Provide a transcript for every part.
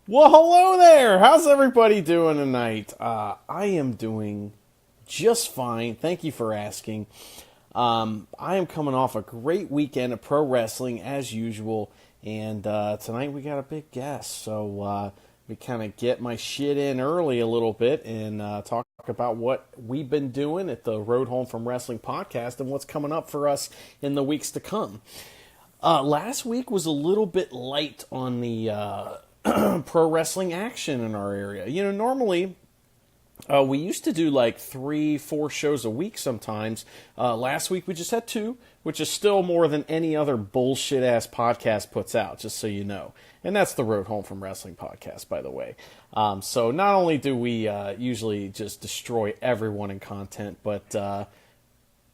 Well, hello there. How's everybody doing tonight? I am doing just fine. Thank you for asking. I am coming off a great weekend of pro wrestling as usual, and tonight we got a big guest. So we kind of get my shit in early a little bit and talk about what we've been doing at the Road Home from Wrestling podcast and what's coming up for us in the weeks to come. Last week was a little bit light on the pro wrestling action in our area. You know, normally we used to do like 3-4 shows a week sometimes. Last week we just had 2, which is still more than any other bullshit ass podcast puts out, just so you know. And that's the Road Home from Wrestling podcast, by the way. So not only do we usually just destroy everyone in content, but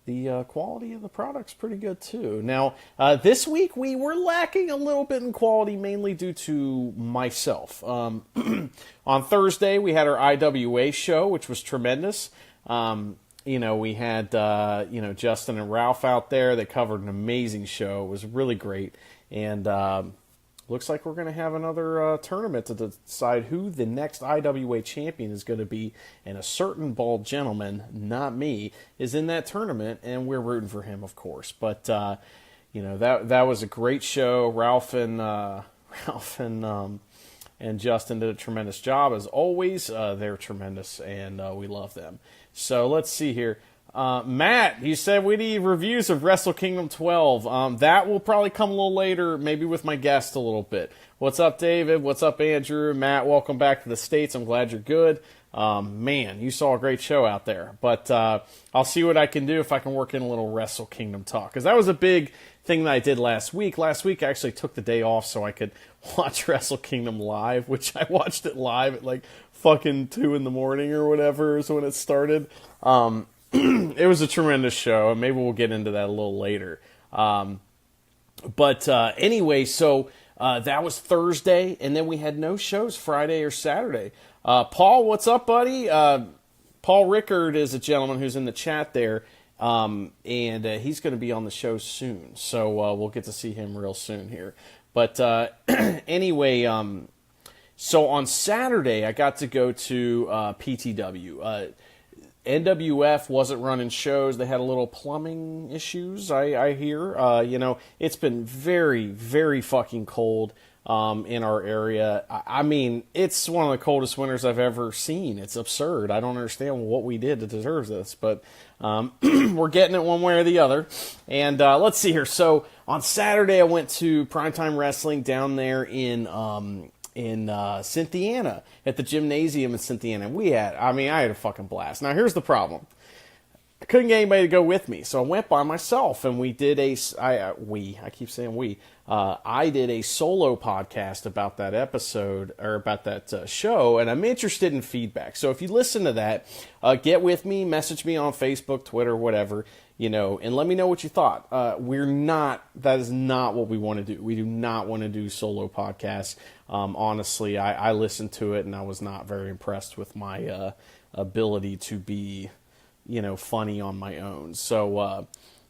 the quality of the product's pretty good too. Now, this week we were lacking a little bit in quality, mainly due to myself. On Thursday we had our IWA show, which was tremendous. We had Justin and Ralph out there. They covered an amazing show. It was really great, and looks like we're going to have another tournament to decide who the next IWA champion is going to be, and a certain bald gentleman, not me, is in that tournament, and we're rooting for him, of course. But that was a great show. Ralph and Justin did a tremendous job as always. They're tremendous, and we love them. So let's see here. Matt, you said we need reviews of Wrestle Kingdom 12. That will probably come a little later, maybe with my guest a little bit. What's up, David? What's up, Andrew? Matt, welcome back to the States. I'm glad you're good. Man, you saw a great show out there. But I'll see what I can do if I can work in a little Wrestle Kingdom talk, because that was a big thing that I did last week. Last week I actually took the day off so I could watch Wrestle Kingdom live, which I watched it live at like fucking 2 in the morning or whatever is when it started. It was a tremendous show, and maybe we'll get into that a little later. Anyway, so that was Thursday, and then we had no shows Friday or Saturday. Paul, what's up, buddy? Paul Rickard is a gentleman who's in the chat there, and he's going to be on the show soon, so we'll get to see him real soon here. But anyway, so on Saturday, I got to go to PTW. NWF wasn't running shows. They had a little plumbing issues, I hear. It's been very, very fucking cold in our area. I mean, it's one of the coldest winters I've ever seen. It's absurd. I don't understand what we did to deserve this, but we're getting it one way or the other. And let's see here. So on Saturday, I went to Primetime Wrestling down there in Cynthiana, at the gymnasium in Cynthiana. I had a fucking blast. Now, here's the problem. I couldn't get anybody to go with me, so I went by myself, and I did a solo podcast about that episode, or about that show, and I'm interested in feedback. So if you listen to that, get with me, message me on Facebook, Twitter, whatever, and let me know what you thought. That is not what we want to do. We do not want to do solo podcasts. Honestly, I listened to it, and I was not very impressed with my ability to be, funny on my own. So,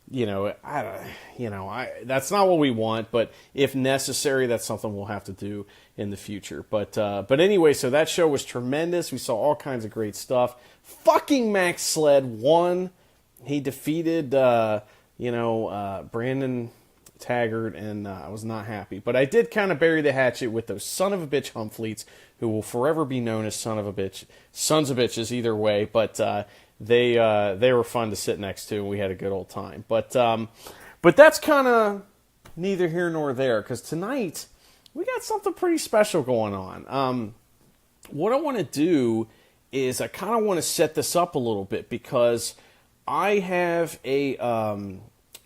that's not what we want, but if necessary, that's something we'll have to do in the future. But anyway, so that show was tremendous. We saw all kinds of great stuff. Fucking Max Sled won. He defeated, Brandon Taggart, and I was not happy. But I did kind of bury the hatchet with those son of a bitch Humfleets, who will forever be known as sons of bitches either way. But they were fun to sit next to, and we had a good old time. But that's kind of neither here nor there, because tonight we got something pretty special going on. What I want to do is I kind of want to set this up a little bit, because I have a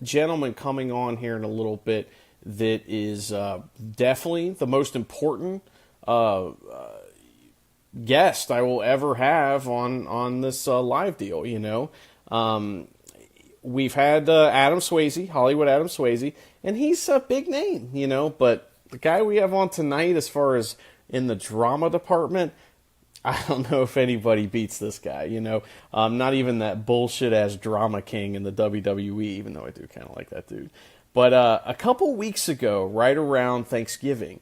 gentleman coming on here in a little bit that is definitely the most important guest I will ever have on this live deal. We've had Adam Swayze, Hollywood Adam Swayze, and he's a big name, but the guy we have on tonight, as far as in the drama department, I don't know if anybody beats this guy, not even that bullshit-ass drama king in the WWE, even though I do kind of like that dude. But a couple weeks ago, right around Thanksgiving,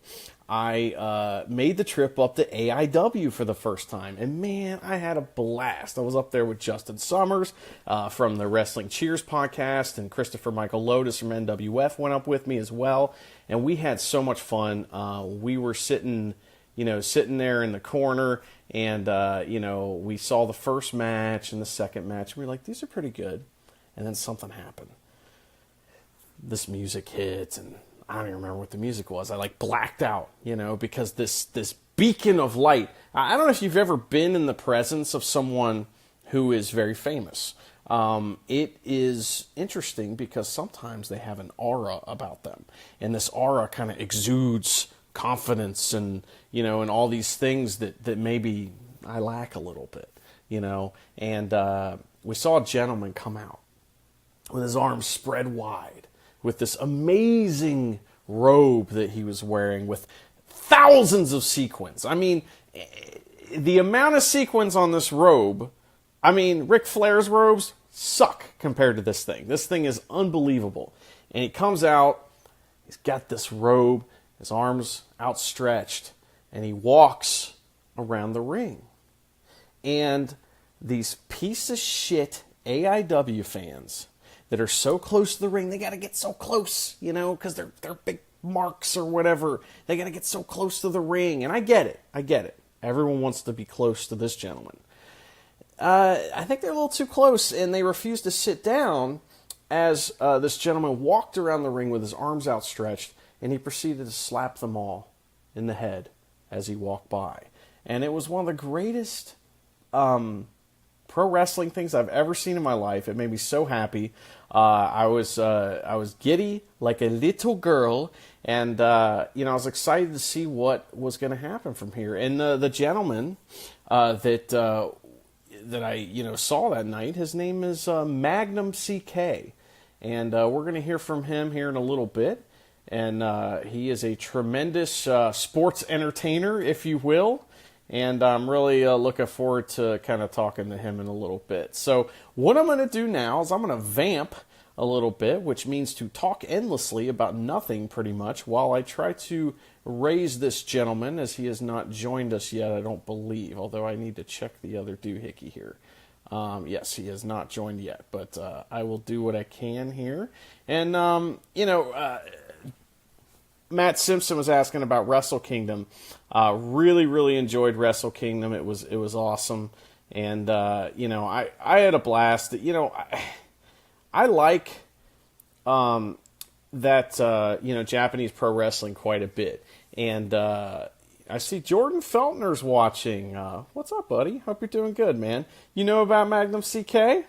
I made the trip up to AIW for the first time. And man, I had a blast. I was up there with Justin Summers from the Wrestling Cheers podcast, and Christopher Michael Lotus from NWF went up with me as well. And we had so much fun. We were sitting there in the corner, and, we saw the first match and the second match. We were like, these are pretty good. And then something happened. This music hit, and I don't even remember what the music was. I blacked out, because this beacon of light. I don't know if you've ever been in the presence of someone who is very famous. It is interesting because sometimes they have an aura about them, and this aura kind of exudes confidence and and all these things that maybe I lack a little bit, And we saw a gentleman come out with his arms spread wide, with this amazing robe that he was wearing with thousands of sequins. I mean, the amount of sequins on this robe, Ric Flair's robes suck compared to this thing. This thing is unbelievable. And he comes out, he's got this robe, his arms outstretched, and he walks around the ring. And these piece of shit AIW fans that are so close to the ring, they got to get so close, because they're big marks or whatever. They got to get so close to the ring. And I get it. Everyone wants to be close to this gentleman. I think they're a little too close, and they refused to sit down as this gentleman walked around the ring with his arms outstretched, and he proceeded to slap them all in the head as he walked by. And it was one of the greatest pro wrestling things I've ever seen in my life. It made me so happy. I was giddy like a little girl, and I was excited to see what was going to happen from here. And the gentleman that I saw that night, his name is Magnum CK, and we're going to hear from him here in a little bit. And he is a tremendous sports entertainer, if you will. And I'm really looking forward to kind of talking to him in a little bit. So what I'm going to do now is I'm going to vamp a little bit, which means to talk endlessly about nothing pretty much, while I try to raise this gentleman, as he has not joined us yet, I don't believe, although I need to check the other doohickey here. Yes, he has not joined yet, but I will do what I can here. And, Matt Simpson was asking about Wrestle Kingdom. Really, really enjoyed Wrestle Kingdom. It was awesome, and I had a blast. I like that Japanese pro wrestling quite a bit, and I see Jordan Feltner's watching. What's up, buddy? Hope you're doing good, man. You know about Magnum CK?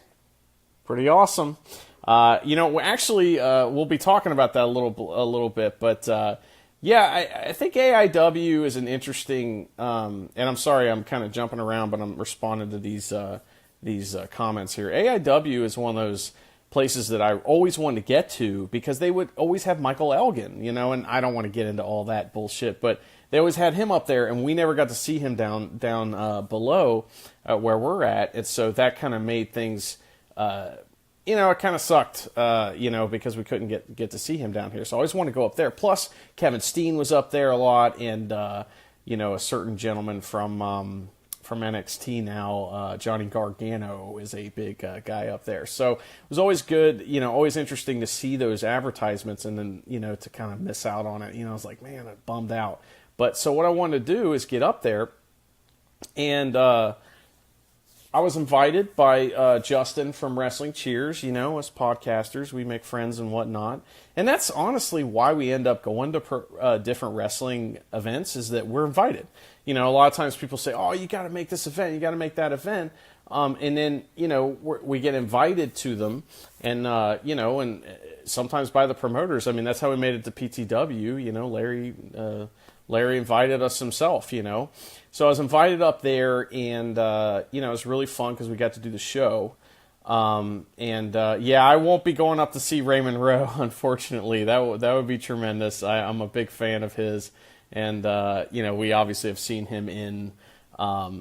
Pretty awesome. We'll be talking about that a little bit, but I think AIW is an interesting. And I'm sorry, I'm kind of jumping around, but I'm responding to these comments here. AIW is one of those places that I always wanted to get to because they would always have Michael Elgin, and I don't want to get into all that bullshit, but they always had him up there, and we never got to see him down below where we're at, and so that kind of made things. It kind of sucked, because we couldn't get to see him down here. So I always wanted to go up there. Plus, Kevin Steen was up there a lot, and a certain gentleman from NXT now, Johnny Gargano, is a big guy up there. So it was always good, always interesting to see those advertisements, and then to kind of miss out on it. I was like, man, I bummed out. But so what I wanted to do is get up there, and I was invited by Justin from Wrestling Cheers. As podcasters, we make friends and whatnot. And that's honestly why we end up going to different wrestling events, is that we're invited. A lot of times people say, oh, you got to make this event, you got to make that event. And then, we get invited to them, and, and sometimes by the promoters. I mean, that's how we made it to PTW. Larry invited us himself, So I was invited up there, and, it was really fun because we got to do the show. I won't be going up to see Raymond Rowe, unfortunately. That would be tremendous. I'm a big fan of his, and, we obviously have seen him in, up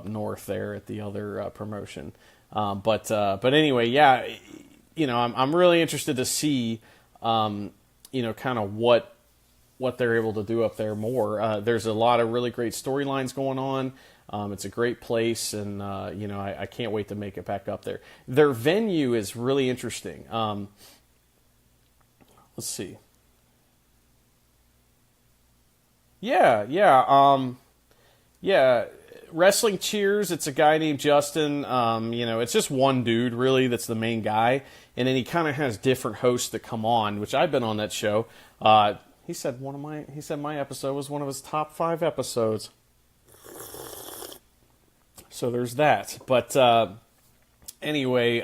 north there at the other promotion. But anyway, I'm really interested to see, kind of what what they're able to do up there more. There's a lot of really great storylines going on. It's a great place, and I can't wait to make it back up there. Their venue is really interesting. Let's see. Yeah. Wrestling Cheers. It's a guy named Justin. It's just one dude really that's the main guy, and then he kind of has different hosts that come on, which I've been on that show. He said my episode was one of his top 5 episodes. So there's that. But anyway,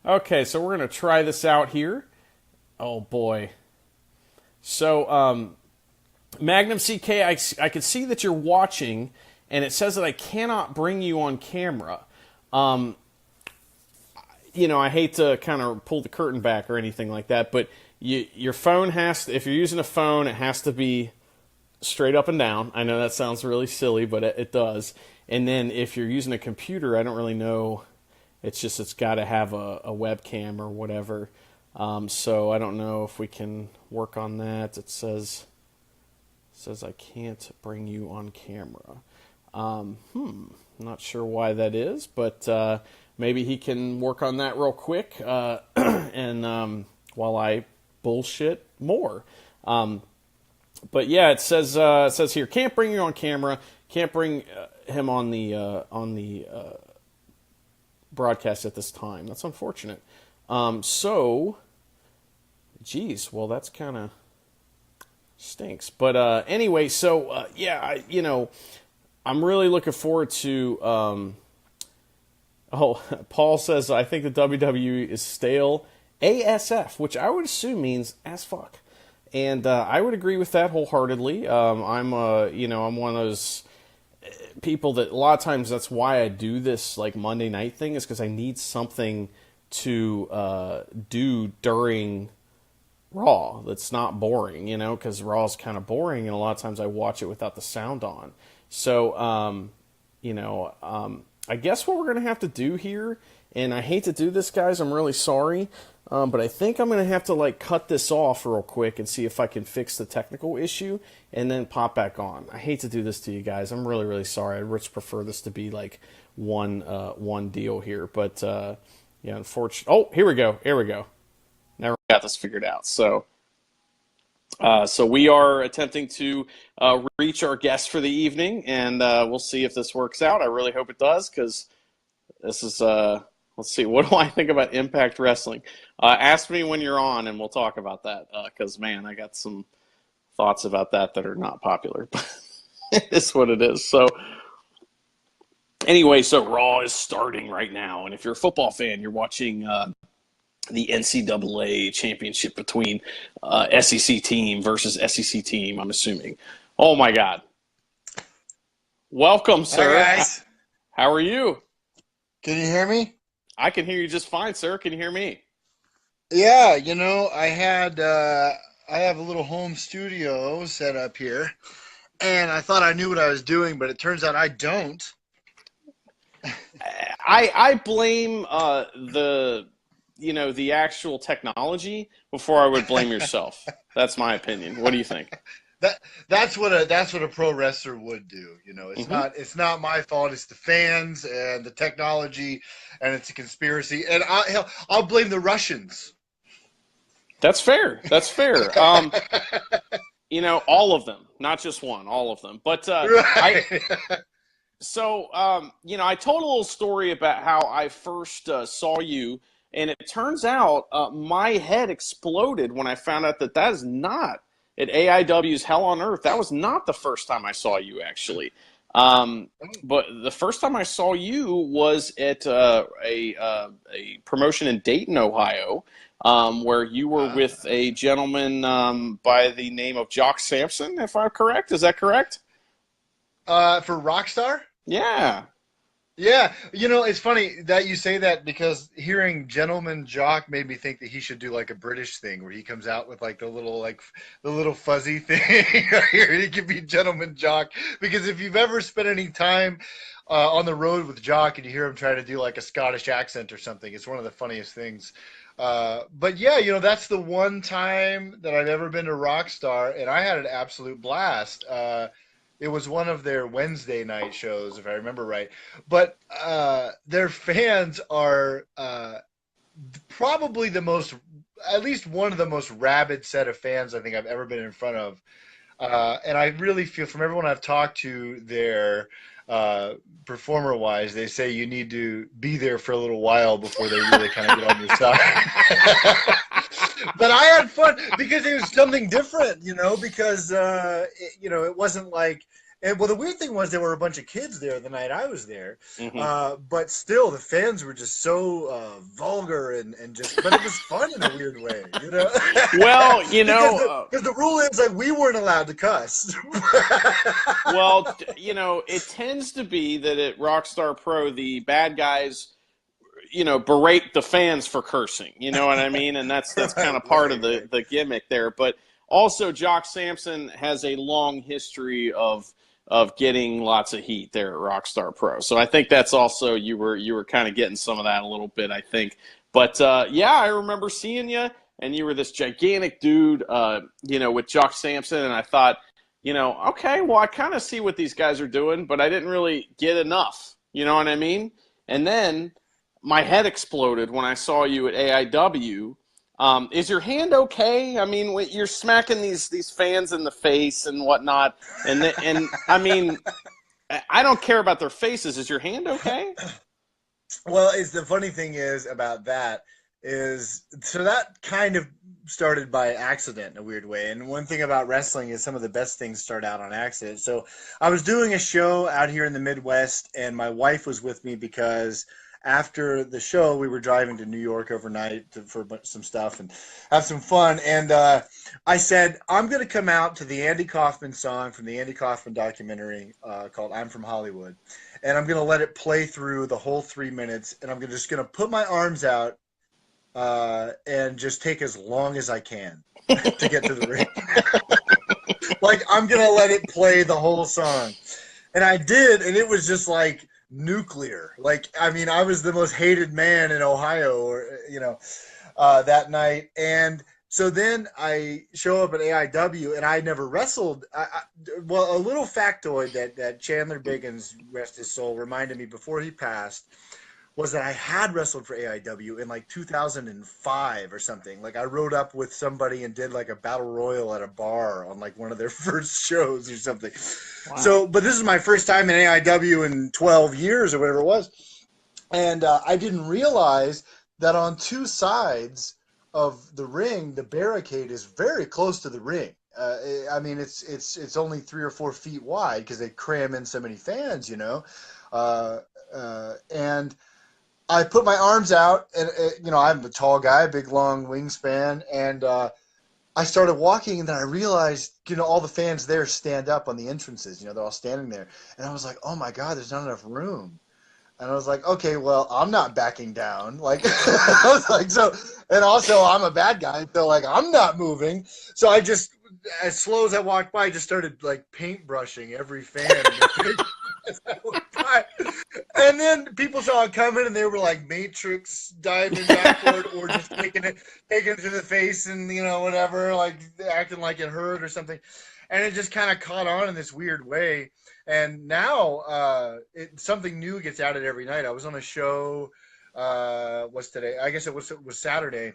okay, so we're going to try this out here. Oh, boy. So, Magnum CK, I can see that you're watching, and it says that I cannot bring you on camera. I hate to kind of pull the curtain back or anything like that, but your phone if you're using a phone, it has to be straight up and down. I know that sounds really silly, but it does. And then if you're using a computer, I don't really know. It's got to have a webcam or whatever. So I don't know if we can work on that. It says I can't bring you on camera. Not sure why that is, but maybe he can work on that real quick. And while I bullshit more. But yeah, it says here, can't bring you on camera. Can't bring him on the broadcast at this time. That's unfortunate. Geez, well, that's kind of stinks. But anyway, so I'm really looking forward to. Paul says I think the WWE is stale ASF, which I would assume means as fuck, and I would agree with that wholeheartedly. I'm one of those people that a lot of times that's why I do this like Monday night thing, is because I need something to do during Raw that's not boring, because Raw is kind of boring, and a lot of times I watch it without the sound on. So, I guess what we're going to have to do here, and I hate to do this, guys, I'm really sorry, but I think I'm going to have to cut this off real quick and see if I can fix the technical issue and then pop back on. I hate to do this to you guys. I'm really, really sorry. I'd much prefer this to be one deal here, but unfortunately. Oh, here we go. Now we got this figured out. So we are attempting to reach our guest for the evening, and we'll see if this works out. I really hope it does, because this is, let's see, what do I think about Impact Wrestling? Ask me when you're on, and we'll talk about that, because, man, I got some thoughts about that are not popular, but it's what it is. So anyway, so Raw is starting right now, and if you're a football fan, you're watching the NCAA championship between SEC team versus SEC team, I'm assuming. Oh, my God. Welcome, sir. Hi, guys. How are you? Can you hear me? I can hear you just fine, sir. Can you hear me? Yeah, I have a little home studio set up here, and I thought I knew what I was doing, but it turns out I don't. I blame the actual technology before I would blame yourself. That's my opinion. What do you think? That's what a pro wrestler would do. It's not my fault. It's the fans and the technology, and it's a conspiracy. And I'll blame the Russians. That's fair. All of them, not just one, all of them. But right. I told a little story about how I first saw you. And it turns out my head exploded when I found out that is not at AIW's Hell on Earth. That was not the first time I saw you, actually. But the first time I saw you was at a promotion in Dayton, Ohio, where you were with a gentleman by the name of Jock Sampson, if I'm correct. Is that correct? For Rockstar? Yeah. Yeah, it's funny that you say that, because hearing Gentleman Jock made me think that he should do like a British thing where he comes out with the little fuzzy thing. Here, he could be Gentleman Jock, because if you've ever spent any time on the road with Jock and you hear him try to do like a Scottish accent or something, it's one of the funniest things. But yeah, that's the one time that I've ever been to Rockstar, and I had an absolute blast. It was one of their Wednesday night shows, if I remember right. But their fans are probably at least one of the most rabid set of fans I think I've ever been in front of. And I really feel from everyone I've talked to there, performer wise, they say you need to be there for a little while before they really kind of get on your side. But I had fun because it was something different, because, it wasn't like, well, the weird thing was there were a bunch of kids there the night I was there, but still the fans were just so vulgar and just, but it was fun in a weird way, Well, because the rule is like we weren't allowed to cuss. well, it tends to be that at Rockstar Pro, the bad guys, berate the fans for cursing. You know what I mean? And that's kind of part of the gimmick there. But also, Jock Sampson has a long history of getting lots of heat there at Rockstar Pro. So I think that's also you were kind of getting some of that a little bit, I think. But yeah, I remember seeing you, and you were this gigantic dude, with Jock Sampson, and I thought, okay, well, I kind of see what these guys are doing, but I didn't really get enough. You know what I mean? And then my head exploded when I saw you at AIW. Is your hand okay? I mean, you're smacking these fans in the face and whatnot, and I mean, I don't care about their faces. Is your hand okay? Well, the funny thing is about that is so that kind of started by accident in a weird way. And one thing about wrestling is some of the best things start out on accident. So I was doing a show out here in the Midwest, and my wife was with me because after the show, we were driving to New York overnight for some stuff and have some fun. And I said, I'm going to come out to the Andy Kaufman song from the Andy Kaufman documentary called I'm From Hollywood. And I'm going to let it play through the whole 3 minutes. And I'm just going to put my arms out and just take as long as I can to get to the ring. Like, I'm going to let it play the whole song. And I did, and it was just like nuclear. Like, I mean, I was the most hated man in Ohio, that night. And so then I show up at AIW, and I never wrestled. Well, a little factoid that Chandler Biggins, rest his soul, reminded me before he passed was that I had wrestled for AIW in like 2005 or something. Like, I rode up with somebody and did like a battle royal at a bar on like one of their first shows or something. Wow. So, but this is my first time in AIW in 12 years or whatever it was. And I didn't realize that on two sides of the ring, the barricade is very close to the ring. I mean, it's only 3 or 4 feet wide because they cram in so many fans, and I put my arms out, and I'm a tall guy, big long wingspan, and I started walking, and then I realized, all the fans there stand up on the entrances. They're all standing there, and I was like, oh my God, there's not enough room. And I was like, okay, well, I'm not backing down. Like, I was like, so, and also I'm a bad guy, so like, I'm not moving. So I just, as slow as I walked by, I just started like paintbrushing every fan. As I walked by. And then people saw it coming, and they were like Matrix diving backward, or just taking it to the face, and whatever, like acting like it hurt or something. And it just kind of caught on in this weird way. And now something new gets added every night. I was on a show. What's today? I guess it was Saturday,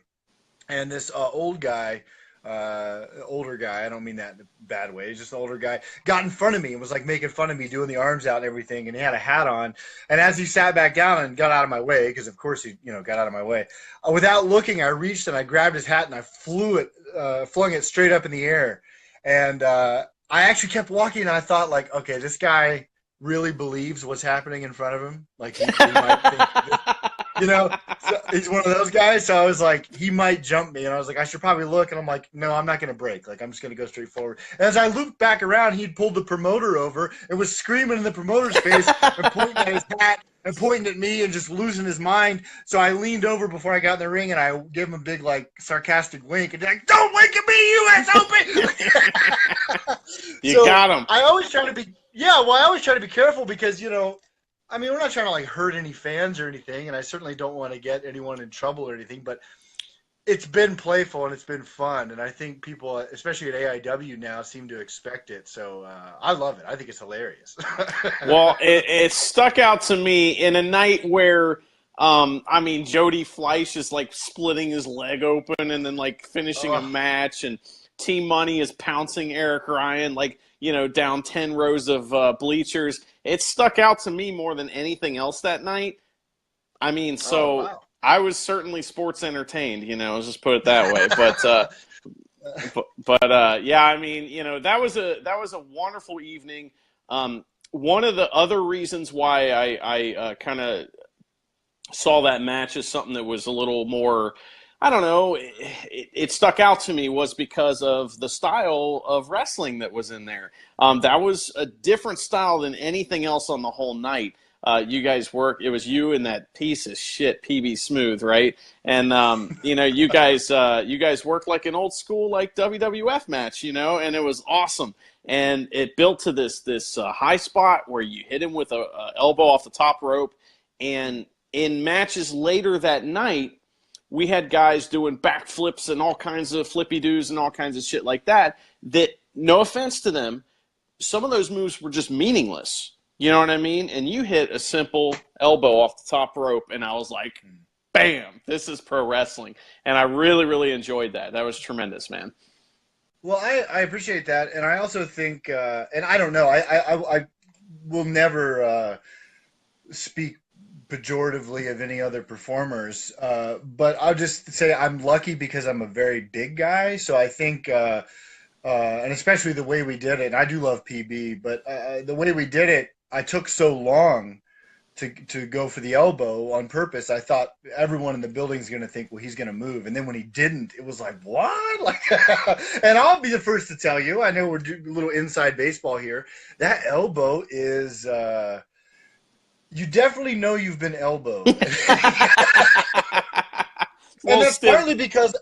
and this older guy. I don't mean that in a bad way. He's just an older guy. Got in front of me and was like making fun of me doing the arms out and everything. And he had a hat on. And as he sat back down and got out of my way, because of course he got out of my way, without looking, I reached and I grabbed his hat and I flung it straight up in the air. And I actually kept walking, and I thought, like, okay, this guy really believes what's happening in front of him. Like, he might think, so he's one of those guys. So I was like, he might jump me. And I was like, I should probably look. And I'm like, no, I'm not going to break. Like, I'm just going to go straight forward. And as I looped back around, he'd pulled the promoter over and was screaming in the promoter's face and pointing at his hat and pointing at me and just losing his mind. So I leaned over before I got in the ring, and I gave him a big, like, sarcastic wink and like, don't wink at me, U.S. Open! You got him. I always try to be careful because, I mean, we're not trying to like hurt any fans or anything, and I certainly don't want to get anyone in trouble or anything, but it's been playful and it's been fun, and I think people, especially at AIW now, seem to expect it. So I love it. I think it's hilarious. Well, it stuck out to me in a night where, I mean, Jody Fleisch is like splitting his leg open and then like finishing a Oh, match, and Team Money is pouncing Eric Ryan like, down 10 rows of bleachers. It stuck out to me more than anything else that night. I mean, oh so wow. I was certainly sports entertained, let's just put it that way. But yeah, I mean, that was a wonderful evening. One of the other reasons why I kind of saw that match as something that was a little more, I don't know, it stuck out to me was because of the style of wrestling that was in there. That was a different style than anything else on the whole night. You guys work. It was you and that piece of shit PB Smooth, right? And you guys worked like an old school like WWF match, and it was awesome. And it built to this high spot where you hit him with a elbow off the top rope. And in matches later that night, we had guys doing backflips and all kinds of flippy doos and all kinds of shit like that. That, no offense to them, some of those moves were just meaningless. You know what I mean? And you hit a simple elbow off the top rope, and I was like, bam, this is pro wrestling. And I really, really enjoyed that. That was tremendous, man. Well, I appreciate that, and I also think, and I don't know, I will never speak pejoratively of any other performers, but I'll just say I'm lucky because I'm a very big guy, so I think, and especially the way we did it, and I do love PB, but the way we did it, I took so long to go for the elbow on purpose. I thought everyone in the building's going to think, well, he's going to move. And then when he didn't, it was like, what? Like, and I'll be the first to tell you, I know we're doing a little inside baseball here. That elbow is, you definitely know you've been elbowed. And Well, that's stiff. partly because,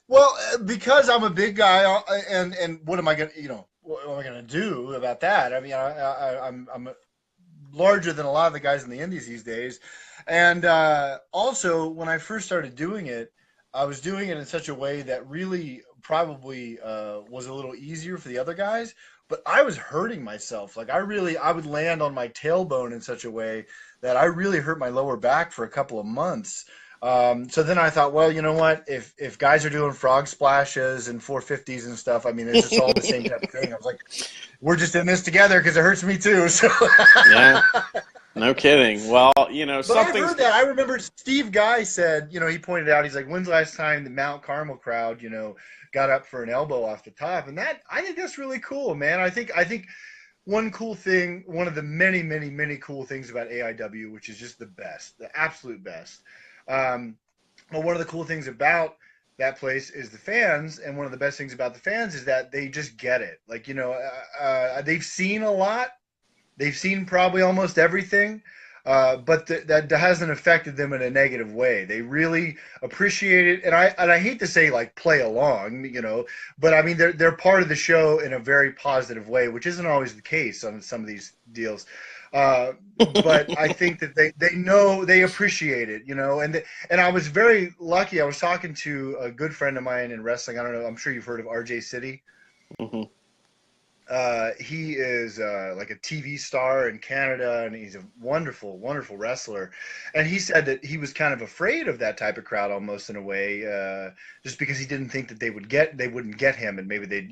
well, because I'm a big guy, and what am I going to, what am I going to do about that? I mean, I'm larger than a lot of the guys in the indies these days. And also, when I first started doing it, I was doing it in such a way that really probably was a little easier for the other guys. But I was hurting myself. Like I would land on my tailbone in such a way that I really hurt my lower back for a couple of months. So then I thought, well, you know what? If guys are doing frog splashes and 450s and stuff, I mean, it's just all the same type of thing. I was like, we're just in this together because it hurts me too. So Yeah, no kidding. Well, but I've something's. heard that. I remember Steve Guy said, he pointed out, he's like, when's the last time the Mount Carmel crowd, got up for an elbow off the top? And that, I think that's really cool, man. I think one cool thing, one of the many, many, many cool things about AIW, which is just the best, the absolute best. Um, well, one of the cool things about that place is the fans, and one of the best things about the fans is that they just get it. Like, they've seen a lot, they've seen probably almost everything, but that hasn't affected them in a negative way. They really appreciate it, and I hate to say like play along, but I mean they're part of the show in a very positive way, which isn't always the case on some of these deals. But I think that they know, they appreciate it, and I was very lucky. I was talking to a good friend of mine in wrestling. I don't know. I'm sure you've heard of RJ City. Mhm. He is like a TV star in Canada, and he's a wonderful, wonderful wrestler. And he said that he was kind of afraid of that type of crowd, almost in a way, just because he didn't think that they wouldn't get him, and maybe they'd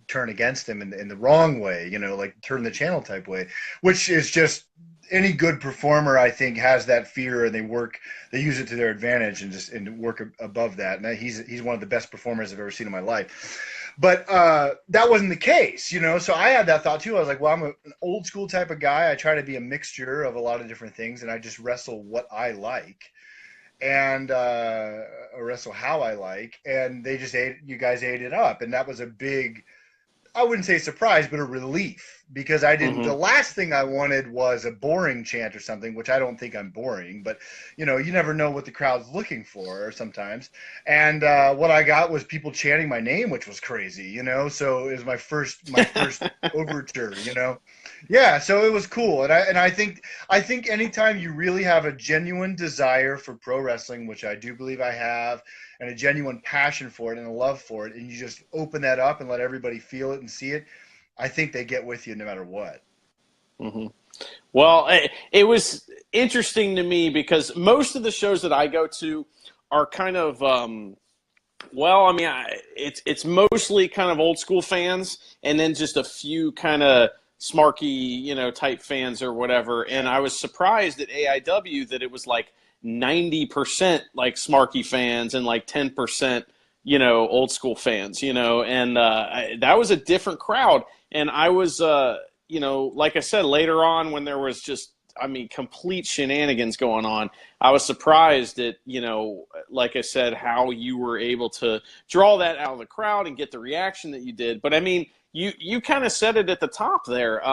turn against him in the wrong way, like turn the channel type way, which is just any good performer, I think, has that fear, and they use it to their advantage and work above that. And he's one of the best performers I've ever seen in my life. But that wasn't the case, So I had that thought too. I was like, well, I'm an old school type of guy. I try to be a mixture of a lot of different things, and I just wrestle what I like, and or wrestle how I like. And you guys ate it up, and that was a big, I wouldn't say surprise, but a relief, because the Mhm. last thing I wanted was a boring chant or something, which I don't think I'm boring, but you never know what the crowd's looking for sometimes. And what I got was people chanting my name, which was crazy, so it was my first overture, Yeah, so it was cool. And I think anytime you really have a genuine desire for pro wrestling, which I do believe I have, and a genuine passion for it and a love for it, and you just open that up and let everybody feel it and see it, I think they get with you no matter what. Mm-hmm. Well, it was interesting to me because most of the shows that I go to are kind of, well, I mean, it's mostly kind of old school fans, and then just a few kind of smarky, type fans or whatever. And I was surprised at AIW that it was like 90% like smarky fans and like 10%, old school fans, and that was a different crowd. And I was, like I said, later on when there was just, I mean, complete shenanigans going on, I was surprised at, like I said, how you were able to draw that out of the crowd and get the reaction that you did. But I mean, you kind of said it at the top there.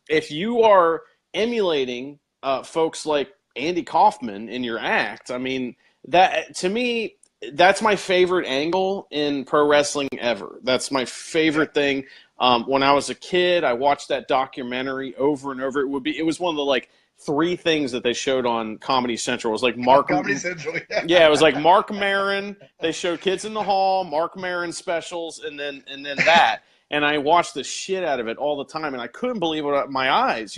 If you are emulating folks like Andy Kaufman in your act, I mean, that to me, that's my favorite angle in pro wrestling ever. That's my favorite thing. When I was a kid, I watched that documentary over and over. It was one of the like 3 things that they showed on Comedy Central. It was like Comedy Central, yeah, it was like Mark Maron. They showed Kids in the Hall, Mark Maron specials, and then that. And I watched the shit out of it all the time, and I couldn't believe my eyes.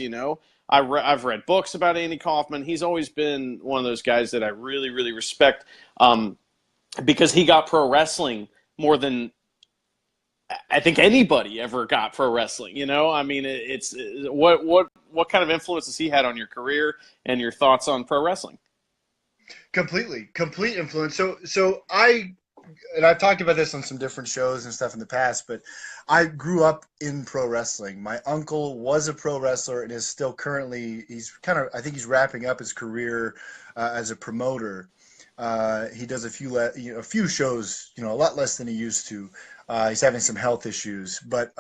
I've read books about Andy Kaufman. He's always been one of those guys that I really, really respect because he got pro wrestling more than I think anybody ever got pro wrestling. I mean, it's what kind of influence has he had on your career and your thoughts on pro wrestling? Complete influence. So I've talked about this on some different shows and stuff in the past, but I grew up in pro wrestling. My uncle was a pro wrestler and is still currently, I think he's wrapping up his career as a promoter. He does a few shows, a lot less than he used to. He's having some health issues, but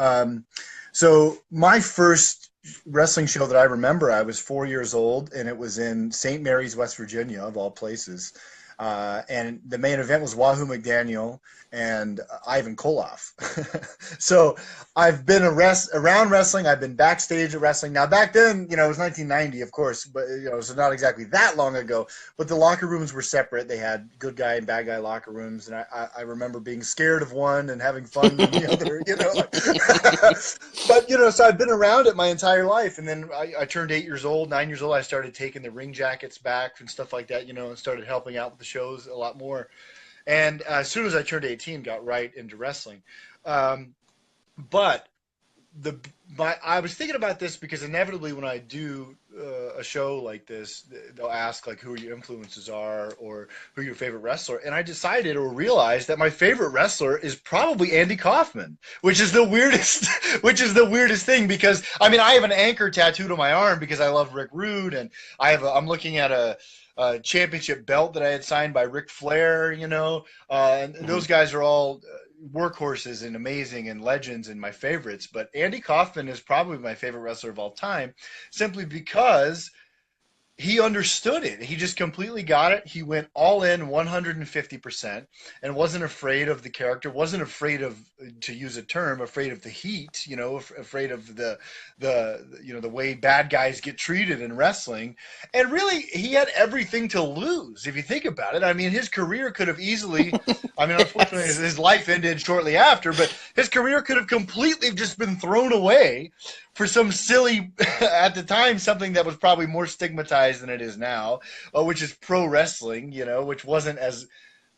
so my first wrestling show that I remember, I was 4 years old, and it was in St. Mary's, West Virginia, of all places. And the main event was Wahoo McDaniel and Ivan Koloff. So I've been around wrestling. I've been backstage at wrestling. Now, back then, it was 1990, of course, but, so not exactly that long ago. But the locker rooms were separate. They had good guy and bad guy locker rooms. And I remember being scared of one and having fun with the other, But, so I've been around it my entire life. And then I turned 9 years old. I started taking the ring jackets back and stuff like that, and started helping out with the shows a lot more. And as soon as I turned 18, got right into wrestling. But I was thinking about this because inevitably when I do a show like this, they'll ask like who your influences are or who your favorite wrestler. And I decided or realized that my favorite wrestler is probably Andy Kaufman, which is the weirdest thing because I mean I have an anchor tattooed on my arm because I love Rick Rude, and I'm looking at a championship belt that I had signed by Ric Flair, and those guys are all workhorses and amazing and legends and my favorites. But Andy Kaufman is probably my favorite wrestler of all time, simply because he understood it. He just completely got it. He went all in 150% and wasn't afraid of the character, wasn't afraid of, to use a term, afraid of the heat, afraid of the way bad guys get treated in wrestling. And really, he had everything to lose, if you think about it. I mean, his career could have easily, I mean, unfortunately, his life ended shortly after, but his career could have completely just been thrown away for some silly, at the time, something that was probably more stigmatized than it is now, which is pro wrestling, which wasn't as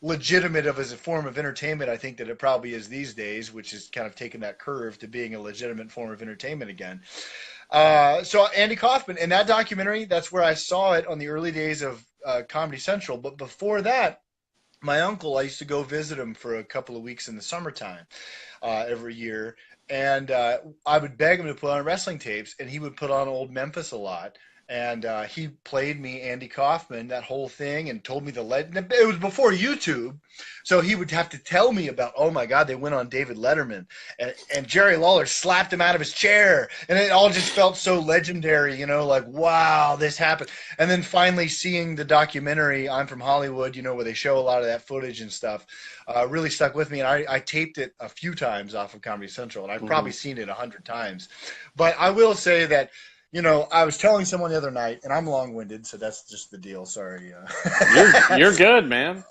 legitimate as a form of entertainment, I think, that it probably is these days, which is kind of taking that curve to being a legitimate form of entertainment again. So Andy Kaufman, in that documentary, that's where I saw it on the early days of Comedy Central. But before that, my uncle, I used to go visit him for a couple of weeks in the summertime every year. And I would beg him to put on wrestling tapes, and he would put on Old Memphis a lot. And he played me Andy Kaufman, that whole thing, and told me the legend. It was before YouTube, so he would have to tell me about, oh my God, they went on David Letterman, and Jerry Lawler slapped him out of his chair, and it all just felt so legendary, like, wow, this happened. And then finally seeing the documentary, I'm From Hollywood, where they show a lot of that footage and stuff, really stuck with me. And I taped it a few times off of Comedy Central, and I've probably seen it 100 times. But I will say that, I was telling someone the other night, and I'm long-winded, so that's just the deal. Sorry. You're good, man.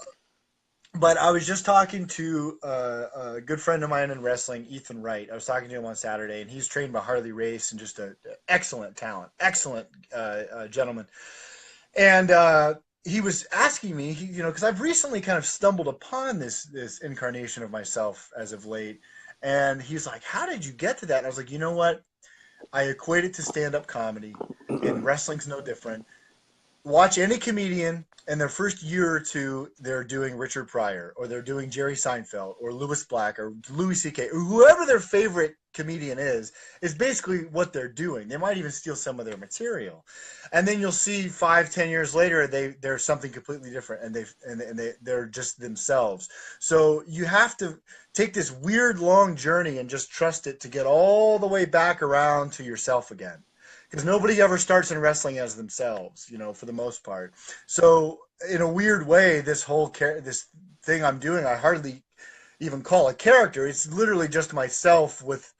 But I was just talking to a good friend of mine in wrestling, Ethan Wright. I was talking to him on Saturday, and he's trained by Harley Race and just an excellent talent, excellent gentleman. And he was asking me, because I've recently kind of stumbled upon this incarnation of myself as of late. And he's like, "How did you get to that?" And I was like, "You know what? I equate it to stand-up comedy, and wrestling's no different. Watch any comedian in their first year or two, they're doing Richard Pryor or they're doing Jerry Seinfeld or Louis Black or Louis CK or whoever their favorite comedian is basically what they're doing. They might even steal some of their material, and then you'll see 5-10 years later they're something completely different, they're just themselves. So you have to take this weird long journey and just trust it to get all the way back around to yourself again, because nobody ever starts in wrestling as themselves, for the most part. So in a weird way, this thing I'm doing, I hardly even call a character. It's literally just myself with,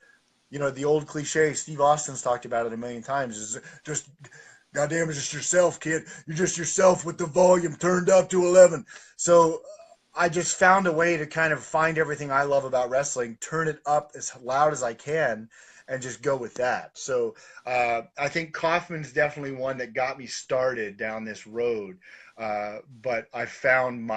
the old cliche. Steve Austin's talked about it a million times. Is just, goddamn, it's just yourself, kid. You're just yourself with the volume turned up to 11. So I just found a way to kind of find everything I love about wrestling, turn it up as loud as I can, and just go with that. So I think Kaufman's definitely one that got me started down this road. But I found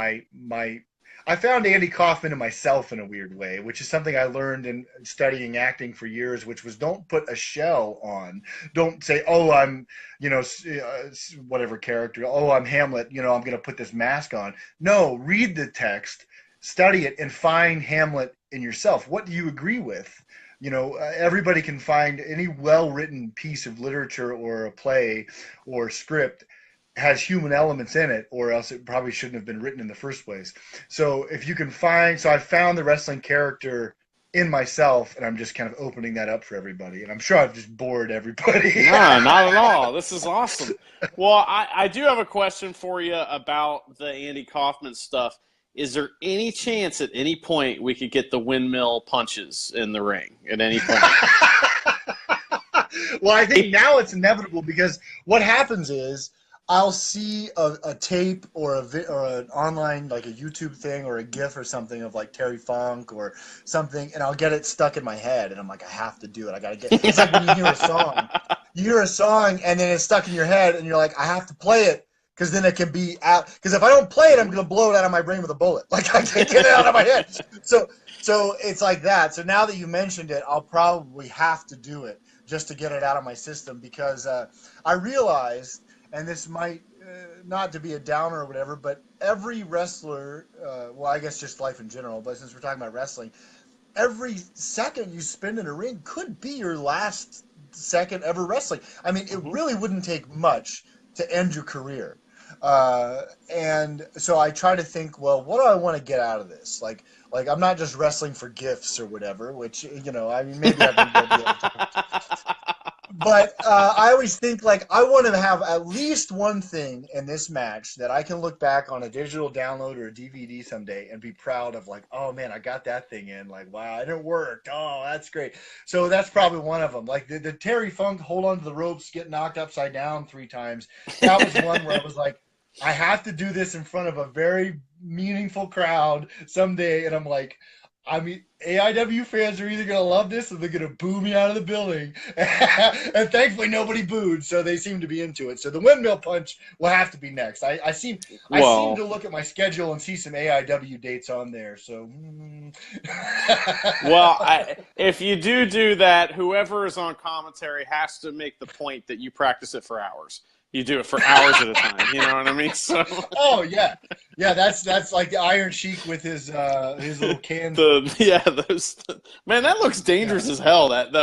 I found Andy Kaufman in myself in a weird way, which is something I learned in studying acting for years, which was don't put a shell on. Don't say, oh, I'm, whatever character. Oh, I'm Hamlet. I'm going to put this mask on. No, read the text, study it, and find Hamlet in yourself. What do you agree with? Everybody can find any well-written piece of literature or a play or script has human elements in it, or else it probably shouldn't have been written in the first place. So if you can so I found the wrestling character in myself, and I'm just kind of opening that up for everybody. And I'm sure I've just bored everybody. No, not at all. This is awesome. Well, I do have a question for you about the Andy Kaufman stuff. Is there any chance at any point we could get the windmill punches in the ring at any point? Well, I think now it's inevitable, because what happens is I'll see a tape or an online, like a YouTube thing or a GIF or something of like Terry Funk or something, and I'll get it stuck in my head, and I'm like, I have to do it. I gotta get. It's like when you hear a song, and then it's stuck in your head, and you're like, I have to play it, because then it can be out. Because if I don't play it, I'm gonna blow it out of my brain with a bullet. Like, I can't get it out of my head. So it's like that. So now that you mentioned it, I'll probably have to do it just to get it out of my system, because I realized, and this might not to be a downer or whatever, but every wrestler, well, I guess just life in general, but since we're talking about wrestling, every second you spend in a ring could be your last second ever wrestling. I mean, it really wouldn't take much to end your career. And so I try to think, well, what do I want to get out of this? Like I'm not just wrestling for gifts or whatever, which, I mean, maybe I can. But I always think, like, I want to have at least one thing in this match that I can look back on a digital download or a DVD someday and be proud of, like, oh, man, I got that thing in. Like, wow, it worked. Oh, that's great. So that's probably one of them. Like, the Terry Funk hold on to the ropes, get knocked upside down 3 times. That was one where I was like, I have to do this in front of a very meaningful crowd someday. And I'm like, I mean, AIW fans are either going to love this or they're going to boo me out of the building. And thankfully, nobody booed, so they seem to be into it. So the windmill punch will have to be next. I seem to look at my schedule and see some AIW dates on there. So, well, if you do that, whoever is on commentary has to make the point that you practice it for hours. You do it for hours at a time. You know what I mean? So. Oh yeah, that's like the Iron Sheik with his little cans. Man, that looks dangerous as hell. That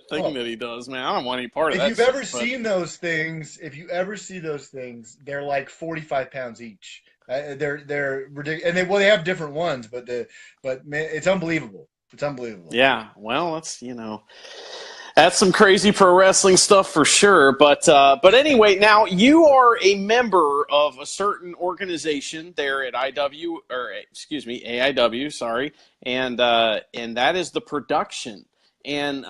thing that he does, man. I don't want any part of that. If you've ever seen those things, they're like 45 pounds each. They're ridiculous, and they have different ones, but man, it's unbelievable. It's unbelievable. Yeah, well, that's some crazy pro wrestling stuff for sure. But anyway, now you are a member of a certain organization there at AIW, sorry, and that is the production. And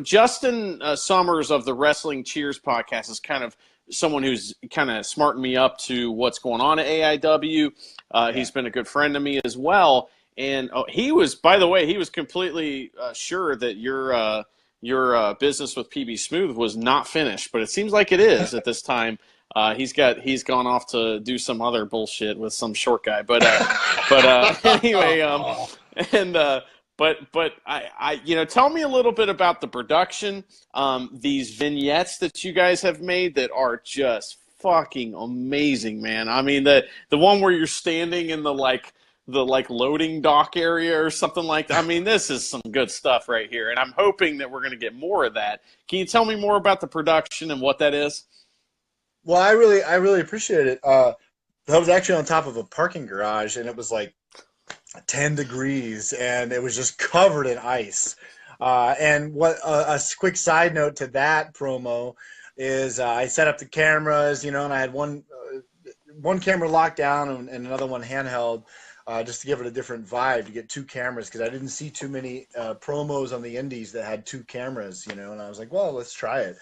Justin Summers of the Wrestling Cheers podcast has kind of someone who's kind of smartened me up to what's going on at AIW. Yeah. He's been a good friend to me as well. And he was, by the way, he was completely sure that your business with PB Smooth was not finished, but it seems like it is at this time. He's gone off to do some other bullshit with some short guy, but anyway, and but I tell me a little bit about the production, these vignettes that you guys have made that are just fucking amazing, man. I mean the one where you're standing in the loading dock area or something like that. I mean, this is some good stuff right here, and I'm hoping that we're going to get more of that. Can you tell me more about the production and what that is? Well, I really appreciate it. That was actually on top of a parking garage, and it was like 10 degrees, and it was just covered in ice. And what a quick side note to that promo is I set up the cameras, and I had one camera locked down and another one handheld, just to give it a different vibe, to get two cameras, because I didn't see too many promos on the indies that had two cameras, and I was like, well, let's try it.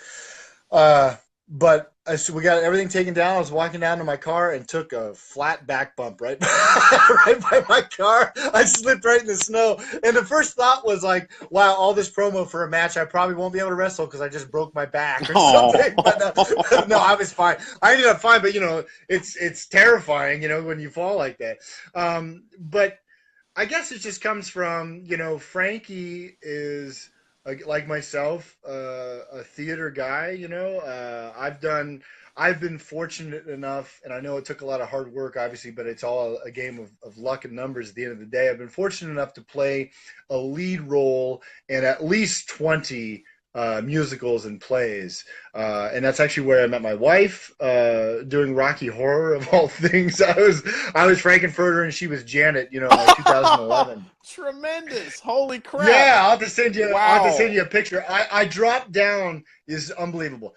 But so we got everything taken down. I was walking down to my car and took a flat back bump right by my car. I slipped right in the snow. And the first thought was like, wow, all this promo for a match I probably won't be able to wrestle because I just broke my back or something. But no, I was fine. I ended up fine, but it's terrifying, when you fall like that. But I guess it just comes from, Frankie is, like myself, a theater guy. I've been fortunate enough, and I know it took a lot of hard work, obviously, but it's all a game of luck and numbers at the end of the day. I've been fortunate enough to play a lead role in at least 20 musicals and plays, and that's actually where I met my wife, doing Rocky Horror of all things. I was Frankenfurter and she was Janet, in like 2011. Tremendous! Holy crap! Yeah, I'll have to send you. Wow. I'll have to send you a picture. I dropped down is unbelievable,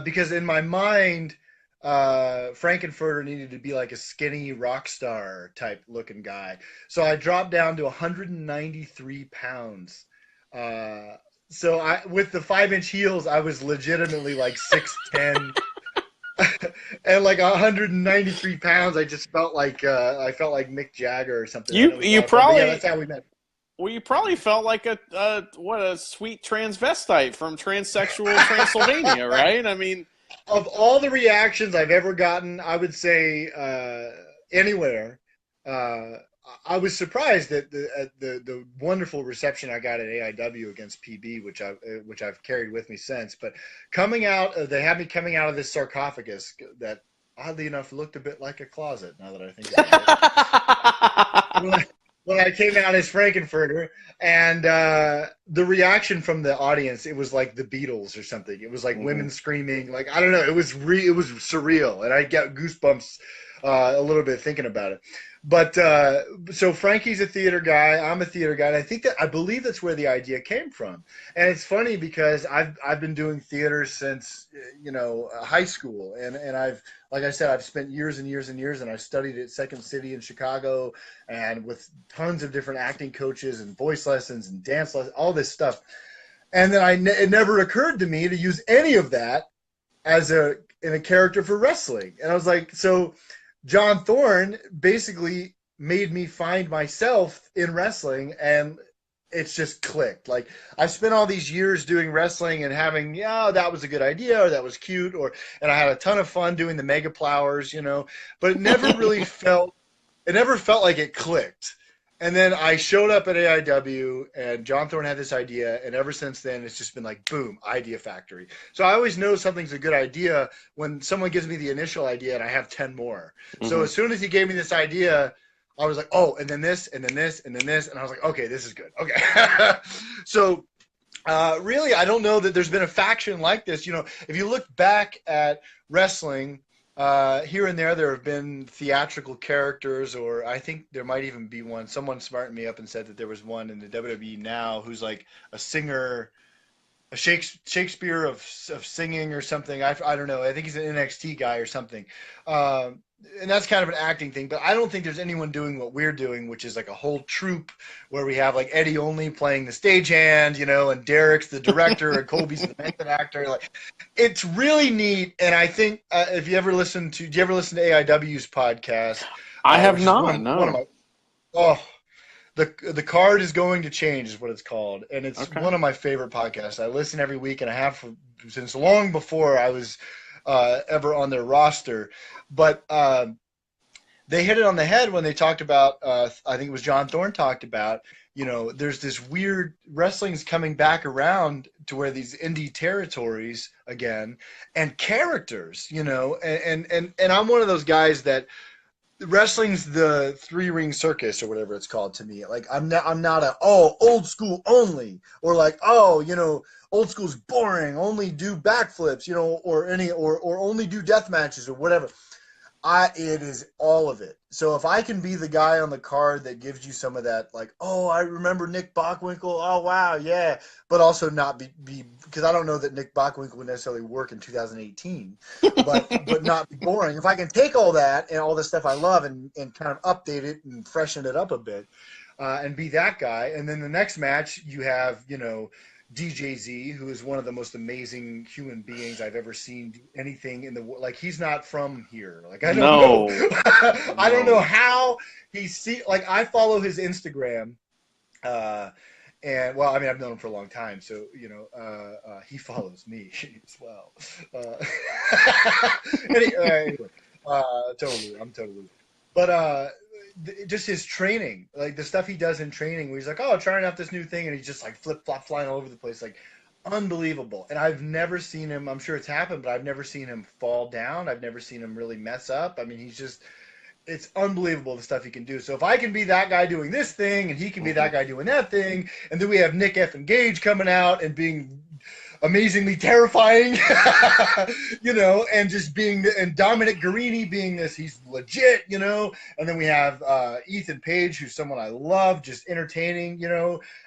because in my mind, Frankenfurter needed to be like a skinny rock star type looking guy. So I dropped down to 193 pounds. So with the 5-inch heels, I was legitimately like 6'10", and like 193 pounds. I just felt like I felt like Mick Jagger or something. You probably, yeah, that's how we met. Well, you probably felt like a sweet transvestite from transsexual Transylvania, right? I mean, of all the reactions I've ever gotten, I would say anywhere. I was surprised at the wonderful reception I got at AIW against PB, which I've carried with me since. But they had me coming out of this sarcophagus that, oddly enough, looked a bit like a closet. Now that I think about it, when I came out as Frankenfurter, and the reaction from the audience, it was like the Beatles or something. It was like women screaming, like, I don't know. It was surreal, and I get goosebumps a little bit thinking about it. But so Frankie's a theater guy. I'm a theater guy. And I believe that's where the idea came from. And it's funny because I've been doing theater since high school, and like I said, I've spent years and years and years, and I studied at Second City in Chicago, and with tons of different acting coaches and voice lessons and dance lessons, all this stuff. And then it never occurred to me to use any of that in a character for wrestling. And I was like, so John Thorne basically made me find myself in wrestling, and it's just clicked. Like, I spent all these years doing wrestling and having, that was a good idea, or that was cute, and I had a ton of fun doing the mega plowers, but it never really felt like it clicked. And then I showed up at AIW, and John Thorne had this idea, and ever since then, it's just been like, boom, idea factory. So I always know something's a good idea when someone gives me the initial idea, and I have 10 more. Mm-hmm. So as soon as he gave me this idea, I was like, oh, and then this, and then this, and then this, and I was like, okay, this is good. Okay. So really, I don't know that there's been a faction like this. If you look back at wrestling, here and there have been theatrical characters, or I think there might even be one. Someone smartened me up and said that there was one in the WWE now who's like a singer, a Shakespeare of singing or something. I don't know. I think he's an NXT guy or something. and that's kind of an acting thing, but I don't think there's anyone doing what we're doing, which is like a whole troupe where we have like Eddie Only playing the stagehand, and Derek's the director and Kobe's the method actor. Like, it's really neat. And I think if you ever do you ever listen to AIW's podcast? I have Which is not. one of No. my, oh, the card is going to change is what it's called, and it's Okay. one of my favorite podcasts. I listen every week, and I have since long before I was ever on their roster. But they hit it on the head when they talked about. I think it was John Thorne talked about. There's this weird wrestling's coming back around to where these indie territories again, and characters. And I'm one of those guys that wrestling's the three-ring circus or whatever it's called to me. Like I'm not old school only, or like old school's boring, only do backflips, or only do death matches or whatever. It is all of it. So if I can be the guy on the card that gives you some of that, like, oh, I remember Nick Bockwinkel, oh wow, yeah, but also not be because I don't know that Nick Bockwinkel would necessarily work in 2018, but not be boring. If I can take all that and all the stuff I love and kind of update it and freshen it up a bit, and be that guy, and then the next match you have, DJZ, who is one of the most amazing human beings I've ever seen do anything in the world. Like, he's not from here. Like, I don't know. No. I don't know No. how like, I follow his Instagram. And, well, I mean, I've known him for a long time. So, he follows me as well. Anyway, totally. I'm totally. But, just his training, like the stuff he does in training, where he's like, "Oh, trying out this new thing," and he's just like flip flop flying all over the place, like unbelievable. And I've never seen him. I'm sure it's happened, but I've never seen him fall down. I've never seen him really mess up. I mean, it's unbelievable the stuff he can do. So if I can be that guy doing this thing, and he can be that guy doing that thing, and then we have Nick F. and Gage coming out and being amazingly terrifying, and just and Dominic Guarini being this, he's legit, and then we have Ethan Page, who's someone I love, just entertaining,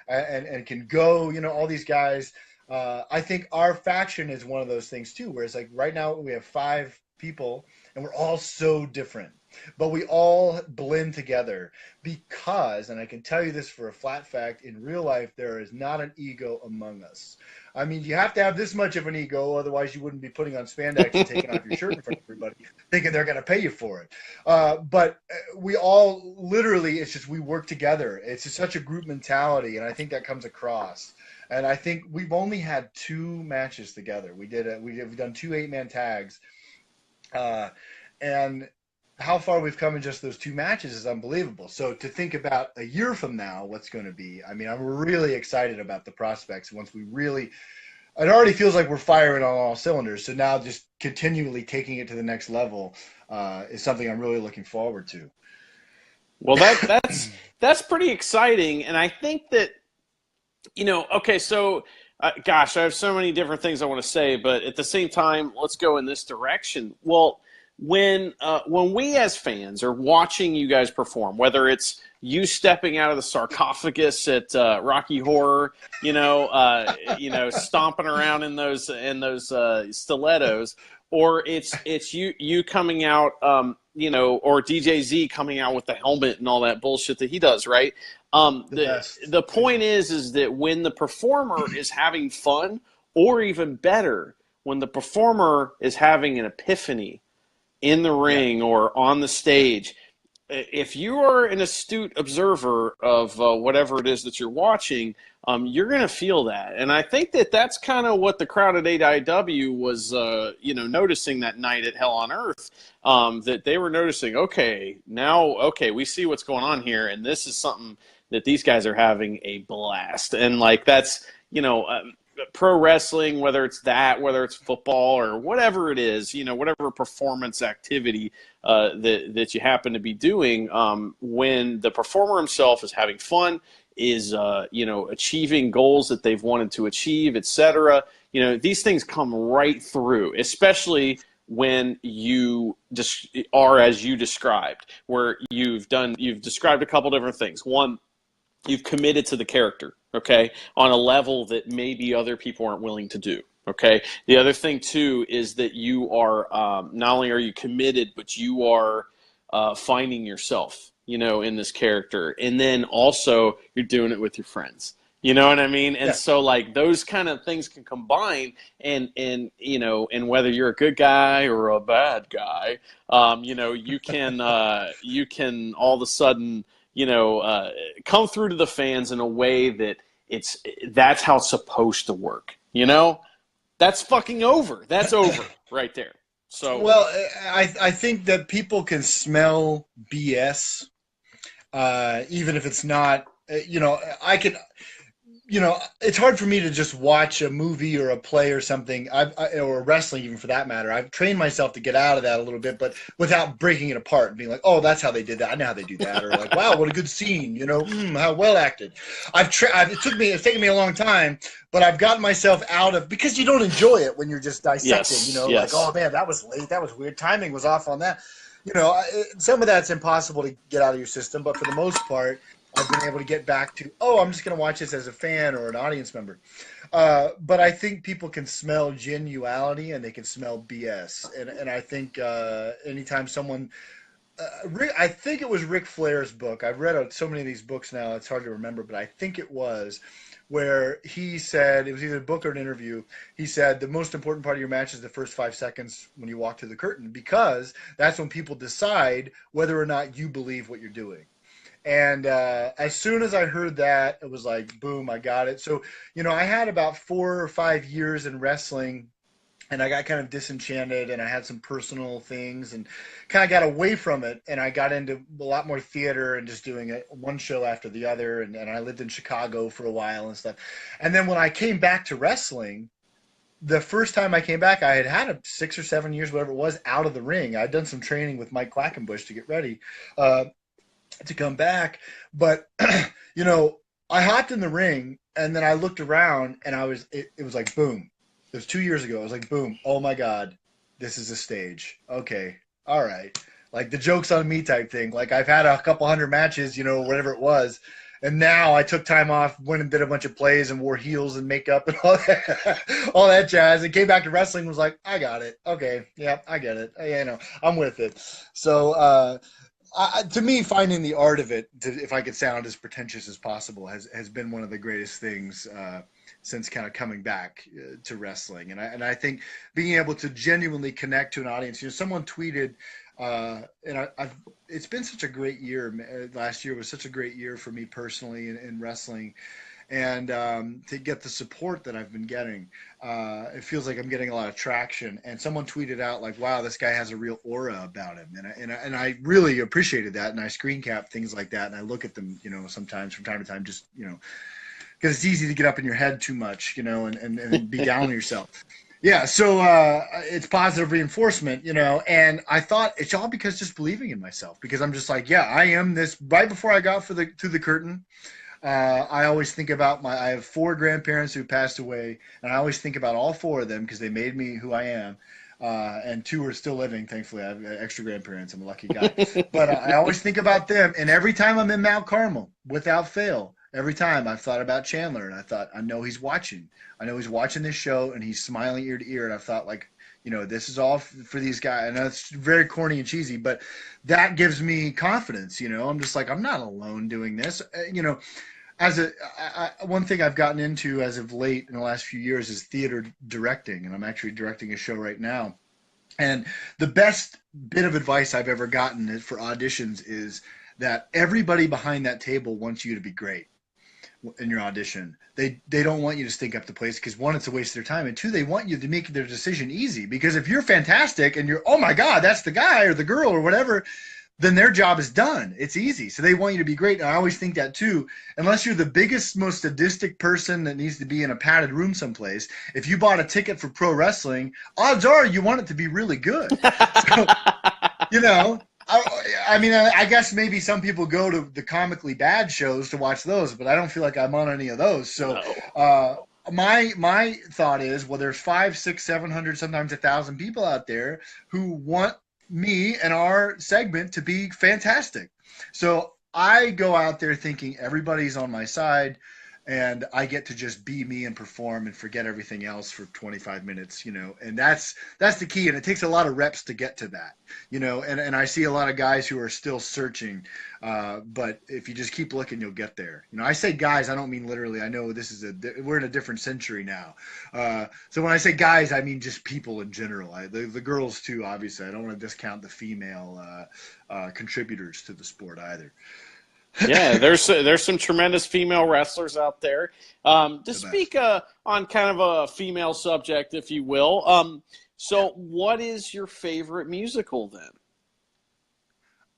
and can go, all these guys. I think our faction is one of those things too, where it's like right now we have 5 people and we're all so different, but we all blend together because, and I can tell you this for a flat fact, in real life there is not an ego among us. I mean, you have to have this much of an ego, otherwise you wouldn't be putting on spandex and taking off your shirt in front of everybody, thinking they're going to pay you for it. But we all literally, it's just we work together. It's just such a group mentality, and I think that comes across. And I think we've only had 2 matches together. We've done 2 8-man tags, and how far we've come in just those 2 matches is unbelievable. So to think about a year from now, what's going to be, I mean, I'm really excited about the prospects once we really, it already feels like we're firing on all cylinders. So now just continually taking it to the next level is something I'm really looking forward to. Well, that's pretty exciting. And I think that, okay, so, gosh, I have so many different things I want to say, but at the same time, let's go in this direction. Well, when we as fans are watching you guys perform, whether it's you stepping out of the sarcophagus at Rocky Horror, stomping around in those stilettos, or it's you coming out, or DJ Z coming out with the helmet and all that bullshit that he does, right? The point is that when the performer is having fun, or even better, when the performer is having an epiphany in the ring or on the stage, if you are an astute observer of whatever it is that you're watching, you're going to feel that. And I think that that's kind of what the crowd at AIW was, noticing that night at Hell on Earth, that they were noticing, okay, we see what's going on here, and this is something that these guys are having a blast. And, like, that's, pro wrestling, whether it's football or whatever it is, whatever performance activity that you happen to be doing, when the performer himself is having fun, is achieving goals that they've wanted to achieve, etc. These things come right through, especially when you are as you described, where you've described a couple different things. One, you've committed to the character, okay, on a level that maybe other people aren't willing to do, Okay. The other thing too is that you are not only are you committed, but you are finding yourself, in this character, and then also you're doing it with your friends. You know what I mean? And Yeah. so like those kind of things can combine, and whether you're a good guy or a bad guy, you can all of a sudden come through to the fans in a way that that's how it's supposed to work. That's fucking over. That's over right there. So Well, I think that people can smell BS, even if it's not. I can. It's hard for me to just watch a movie or a play or something, or wrestling even for that matter. I've trained myself to get out of that a little bit, but without breaking it apart and being like, "Oh, that's how they did that. I know how they do that," or like, "Wow, what a good scene," how well acted. It's taken me a long time, but I've gotten myself out of because you don't enjoy it when you're just dissecting. yes, Like, yes, "Oh man, that was late. That was weird. Timing was off on that." Some of that's impossible to get out of your system, but for the most part, I've been able to get back to, oh, I'm just going to watch this as a fan or an audience member. But I think people can smell genuality and they can smell BS. And I think anytime someone, I think it was Ric Flair's book. I've read so many of these books now, it's hard to remember, but I think it was where he said, it was either a book or an interview, he said the most important part of your match is the first 5 seconds when you walk through the curtain, because that's when people decide whether or not you believe what you're doing. And as soon as I heard that, it was like, boom, I got it. So, I had about 4 or 5 years in wrestling, and I got kind of disenchanted, and I had some personal things and kind of got away from it. And I got into a lot more theater and just doing it one show after the other. And I lived in Chicago for a while and stuff. And then when I came back to wrestling, the first time I came back, I had 6 or 7 years, whatever it was, out of the ring. I'd done some training with Mike Quackenbush to get ready. To come back. But I hopped in the ring and then I looked around and it was like boom. It was 2 years ago. I was like, boom, oh my God, this is a stage. Okay. All right. Like the joke's on me type thing. Like I've had a couple hundred matches, whatever it was. And now I took time off, went and did a bunch of plays and wore heels and makeup and all that, all that jazz. And came back to wrestling and was like, I got it. Okay. Yeah, I get it. I'm with it. So, to me, finding the art of it, if I could sound as pretentious as possible, has been one of the greatest things since kind of coming back to wrestling. And I think being able to genuinely connect to an audience. Someone tweeted, it's been such a great year. Last year was such a great year for me personally in wrestling. And to get the support that I've been getting, it feels like I'm getting a lot of traction. And someone tweeted out like, "Wow, this guy has a real aura about him," and I really appreciated that. And I screen cap things like that, and I look at them, sometimes from time to time, just because it's easy to get up in your head too much, and be down on yourself. Yeah, so it's positive reinforcement, and I thought it's all because just believing in myself, because I'm just like, yeah, I am this. Right before I got through the curtain, I always think about I have 4 grandparents who passed away, and I always think about all 4 of them because they made me who I am. And 2 are still living, thankfully. I have extra grandparents. I'm a lucky guy. But I always think about them. And every time I'm in Mount Carmel, without fail, every time I've thought about Chandler, and I thought, I know he's watching. I know he's watching this show, and he's smiling ear to ear. And I've thought, like, this is all for these guys. I know it's very corny and cheesy, but that gives me confidence. I'm just like, I'm not alone doing this. One thing I've gotten into as of late in the last few years is theater directing, and I'm actually directing a show right now. And the best bit of advice I've ever gotten for auditions is that everybody behind that table wants you to be great in your audition. They don't want you to stink up the place because, 1, it's a waste of their time, and 2, they want you to make their decision easy. Because if you're fantastic and you're, oh my God, that's the guy or the girl or whatever, then their job is done. It's easy. So they want you to be great. And I always think that too, unless you're the biggest, most sadistic person that needs to be in a padded room someplace, if you bought a ticket for pro wrestling, odds are you want it to be really good. So, I guess maybe some people go to the comically bad shows to watch those, but I don't feel like I'm on any of those. So, my thought is, well, there's 500, 600, 700, sometimes 1,000 people out there who want me and our segment to be fantastic. So I go out there thinking everybody's on my side, and I get to just be me and perform and forget everything else for 25 minutes, and that's the key. And it takes a lot of reps to get to that, and I see a lot of guys who are still searching. But if you just keep looking, you'll get there. I say guys, I don't mean literally. I know we're in a different century now. So when I say guys, I mean just people in general. The girls too, obviously. I don't want to discount the female contributors to the sport either. Yeah, there's some tremendous female wrestlers out there. To speak on kind of a female subject, if you will. So what is your favorite musical then?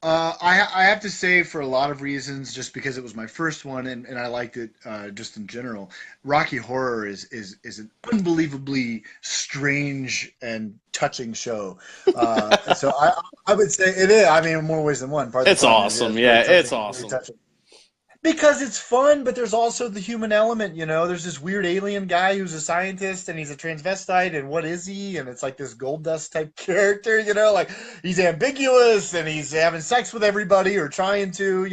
I have to say, for a lot of reasons, just because it was my first one and I liked it just in general. Rocky Horror is an unbelievably strange and touching show. So I would say it is. I mean, in more ways than one. It's awesome. Yeah, it's awesome. Because it's fun, but there's also the human element, There's this weird alien guy who's a scientist, and he's a transvestite, and what is he? And it's like this gold dust type character, like he's ambiguous, and he's having sex with everybody, or trying to,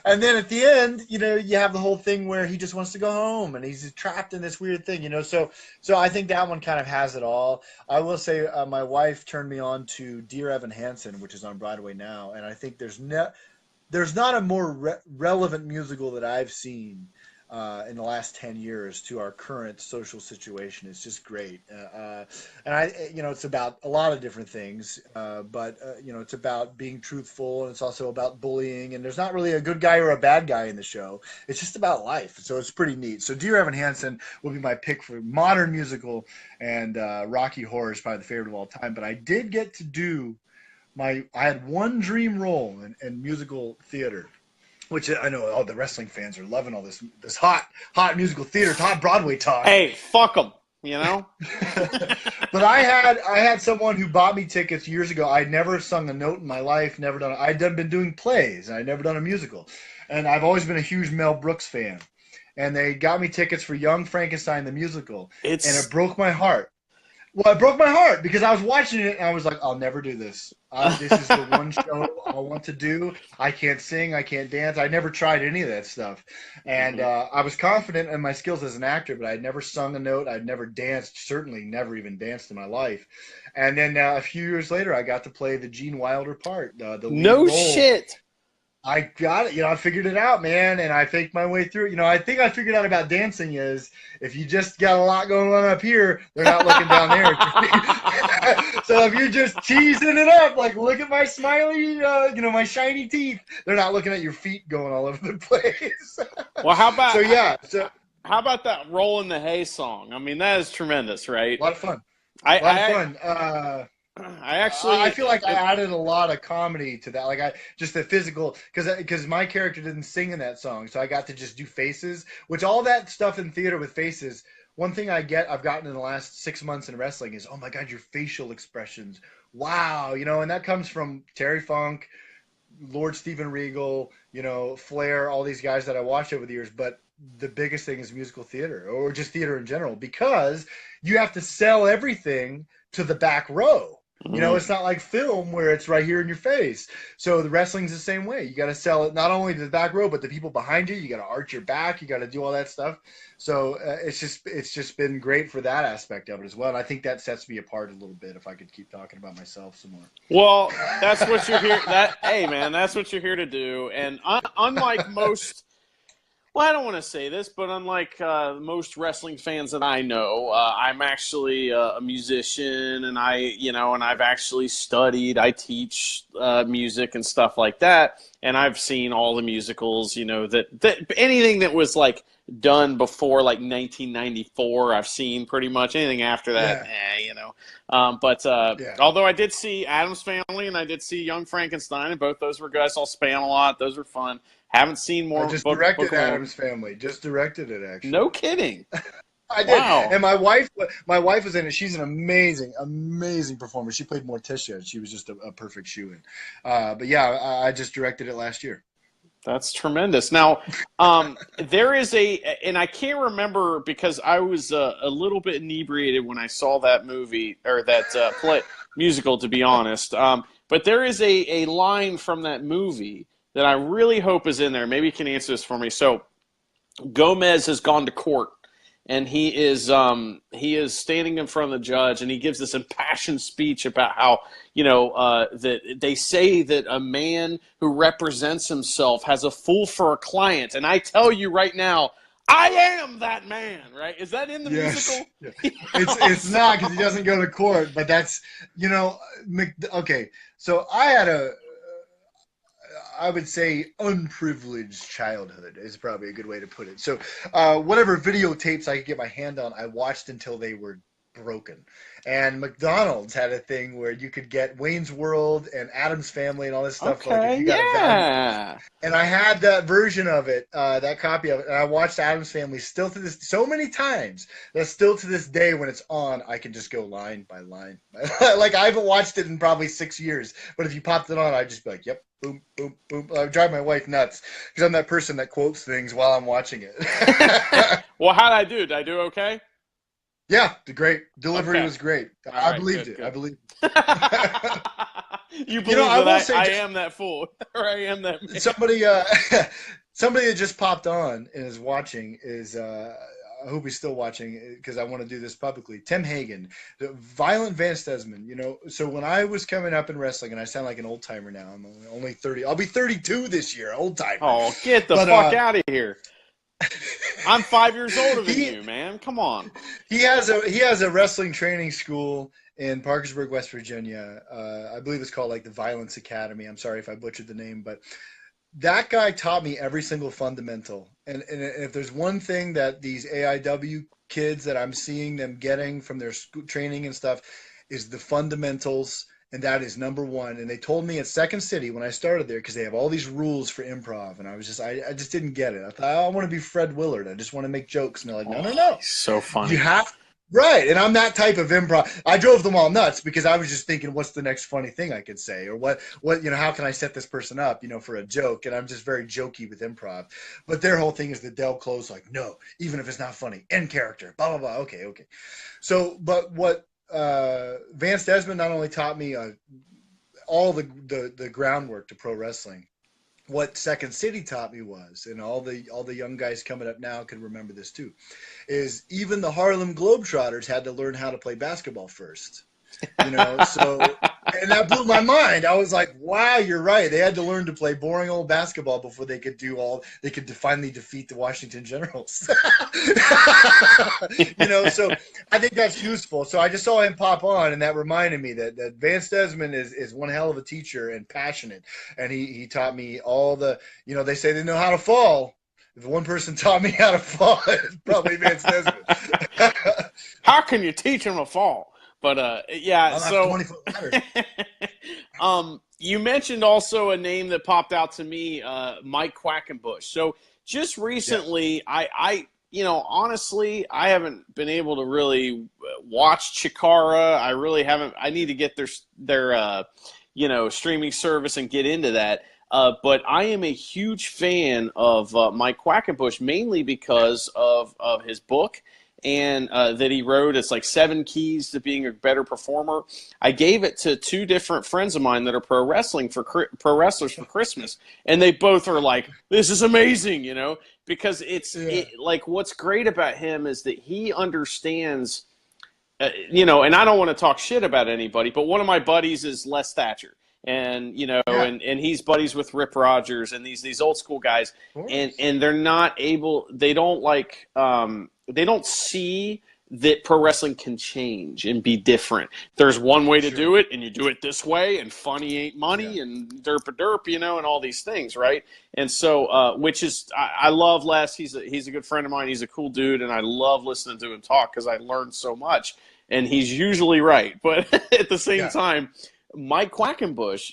And then at the end, you have the whole thing where he just wants to go home, and he's trapped in this weird thing, So I think that one kind of has it all. I will say my wife turned me on to Dear Evan Hansen, which is on Broadway now, and I think there's not a more relevant musical that I've seen in the last 10 years to our current social situation. It's just great. And it's about a lot of different things, but it's about being truthful, and it's also about bullying, and there's not really a good guy or a bad guy in the show. It's just about life. So it's pretty neat. So Dear Evan Hansen will be my pick for modern musical, and Rocky Horror is probably the favorite of all time. But I did get to do I had one dream role in musical theater, which I know all the wrestling fans are loving all this hot musical theater, hot Broadway talk. Hey, fuck them, But I had someone who bought me tickets years ago. I'd never sung a note in my life, I'd been doing plays, and I'd never done a musical. And I've always been a huge Mel Brooks fan. And they got me tickets for Young Frankenstein the musical, and it broke my heart. Well, it broke my heart because I was watching it and I was like, I'll never do this. This is the one show I want to do. I can't sing. I can't dance. I never tried any of that stuff. And I was confident in my skills as an actor, but I'd never sung a note. I'd never danced, certainly never even danced in my life. And then a few years later, I got to play the Gene Wilder part. The lead role. Shit. I got it. I figured it out, man, and I faked my way through it. I think I figured out about dancing is if you just got a lot going on up here, they're not looking down there. So if you're just teasing it up, like look at my smiley, my shiny teeth, they're not looking at your feet going all over the place. Well, how about how about that "Roll in the Hay" song? I mean, that is tremendous, right? A lot of fun. I feel like I added a lot of comedy to that, like just the physical, because my character didn't sing in that song, so I got to just do faces, which all that stuff in theater with faces. One thing I've gotten in the last 6 months in wrestling is, oh my God, your facial expressions, wow, and that comes from Terry Funk, Lord Steven Regal, Flair, all these guys that I watched over the years, but the biggest thing is musical theater, or just theater in general, because you have to sell everything to the back row. It's not like film where it's right here in your face. So the wrestling's the same way. You got to sell it not only to the back row, but the people behind you. You got to arch your back. You got to do all that stuff. So it's just been great for that aspect of it as well. And I think that sets me apart a little bit. If I could keep talking about myself some more. Well, that's what you're here. Hey man, that's what you're here to do. And unlike most. Well, I don't want to say this, but unlike most wrestling fans that I know, I'm actually a musician, and I've actually studied. I teach music and stuff like that, and I've seen all the musicals. That anything that was like done before like 1994, I've seen pretty much. Anything after that, Although I did see Addams Family and I did see Young Frankenstein, and both those were good. I saw Span a lot; those were fun. Haven't seen more. I just directed Addams Family. Just directed it, actually. No kidding. I did. Wow. And my wife was in it. She's an amazing, amazing performer. She played Morticia. She was just a perfect shoe-in. But yeah, I just directed it last year. That's tremendous. Now, there is and I can't remember because I was a little bit inebriated when I saw that movie or that musical, to be honest. But there is a line from that movie that I really hope is in there. Maybe you can answer this for me. So Gomez has gone to court, and he is standing in front of the judge, and he gives this impassioned speech about how that they say that a man who represents himself has a fool for a client, and I tell you right now, I am that man. Right? Is that in the musical? Yeah. It's not, because he doesn't go to court, but that's okay. So I would say unprivileged childhood is probably a good way to put it. So whatever videotapes I could get my hand on, I watched until they were broken. And McDonald's had a thing where you could get Wayne's World and Addams Family and all this stuff. Okay, like if you got a value. And I had that version of it, that copy of it, and I watched Addams Family still to this so many times that still to this day when it's on, I can just go line by line. Like I haven't watched it in probably 6 years, but if you popped it on, I'd just be like, yep, boom, boom, boom. I would drive my wife nuts because I'm that person that quotes things while I'm watching it. Well, how did I do? Did I do okay? Yeah, the great delivery was great. I right, believed good. I believed. You believe I am that fool, or I am that man. Somebody that just popped on and is watching is I hope he's still watching because I want to do this publicly. Tim Hagen, the Violent Van Stesman. So when I was coming up in wrestling, and I sound like an old timer now. I'm only 30. I'll be 32 this year. Old timer. Oh, get the fuck out of here. I'm 5 years older than you, man. Come on. He has a wrestling training school in Parkersburg, West Virginia. I believe it's called like the Violence Academy. I'm sorry if I butchered the name, but that guy taught me every single fundamental. And if there's one thing that these AIW kids that I'm seeing them getting from their school training and stuff is the fundamentals. And that is number one. And they told me at Second City when I started there, because they have all these rules for improv. And I just didn't get it. I thought, I want to be Fred Willard. I just want to make jokes. And they're like, no. So funny. You have, right. And I'm that type of improv. I drove them all nuts because I was just thinking, what's the next funny thing I could say? Or what, how can I set this person up, for a joke? And I'm just very jokey with improv. But their whole thing is the Del Close, like, no, even if it's not funny, in character, blah, blah, blah. Okay. So, but what, Vance Desmond not only taught me all the groundwork to pro wrestling, what Second City taught me was, and all the young guys coming up now can remember this too, is even the Harlem Globetrotters had to learn how to play basketball first. So, and that blew my mind. I was like, wow, you're right. They had to learn to play boring old basketball before they could finally defeat the Washington Generals. So I think that's useful. So I just saw him pop on, and that reminded me that Vance Desmond is one hell of a teacher and passionate. And he taught me all the, they say they know how to fall. If one person taught me how to fall, it's probably Vance Desmond. How can you teach him to fall? But yeah, so 20-foot ladder. You mentioned also a name that popped out to me, Mike Quackenbush. So just recently, yeah. Honestly, I haven't been able to really watch Chikara. I really haven't. I need to get their streaming service and get into that. But I am a huge fan of Mike Quackenbush, mainly because of his book. And that he wrote. It's like 7 Keys to Being a Better Performer. I gave it to 2 different friends of mine that are pro wrestlers for Christmas, and they both are like, "This is amazing," because like what's great about him is that he understands, and I don't want to talk shit about anybody, but one of my buddies is Les Thatcher. And and he's buddies with Rip Rogers and these old school guys, and they're not able. They don't like. They don't see that pro wrestling can change and be different. There's one way to do it, and you do it this way, and funny ain't money, and derp, and all these things, right? And so, which is, I love Les. He's a good friend of mine. He's a cool dude, and I love listening to him talk because I learned so much. And he's usually right, but at the same time, Mike Quackenbush.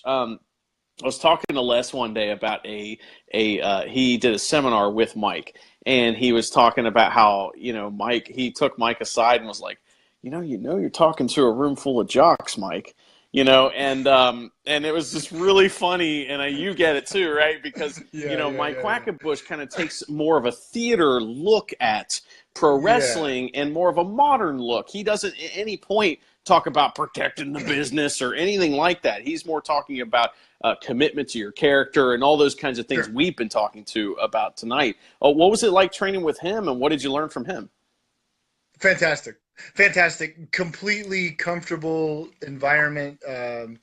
I was talking to Les one day about he did a seminar with Mike. And he was talking about how, he took Mike aside and was like, you're talking to a room full of jocks, Mike. and it was just really funny, and you get it too, right? Because Yeah, yeah, Mike yeah, yeah. Quackenbush kind of takes more of a theater look at pro Yeah, wrestling and more of a modern look. He doesn't at any point talk about protecting the business or anything like that. He's more talking about commitment to your character and all those kinds of things sure. we've been talking to about tonight. What was it like training with him, and what did you learn from him? Fantastic. Fantastic. Completely comfortable environment. It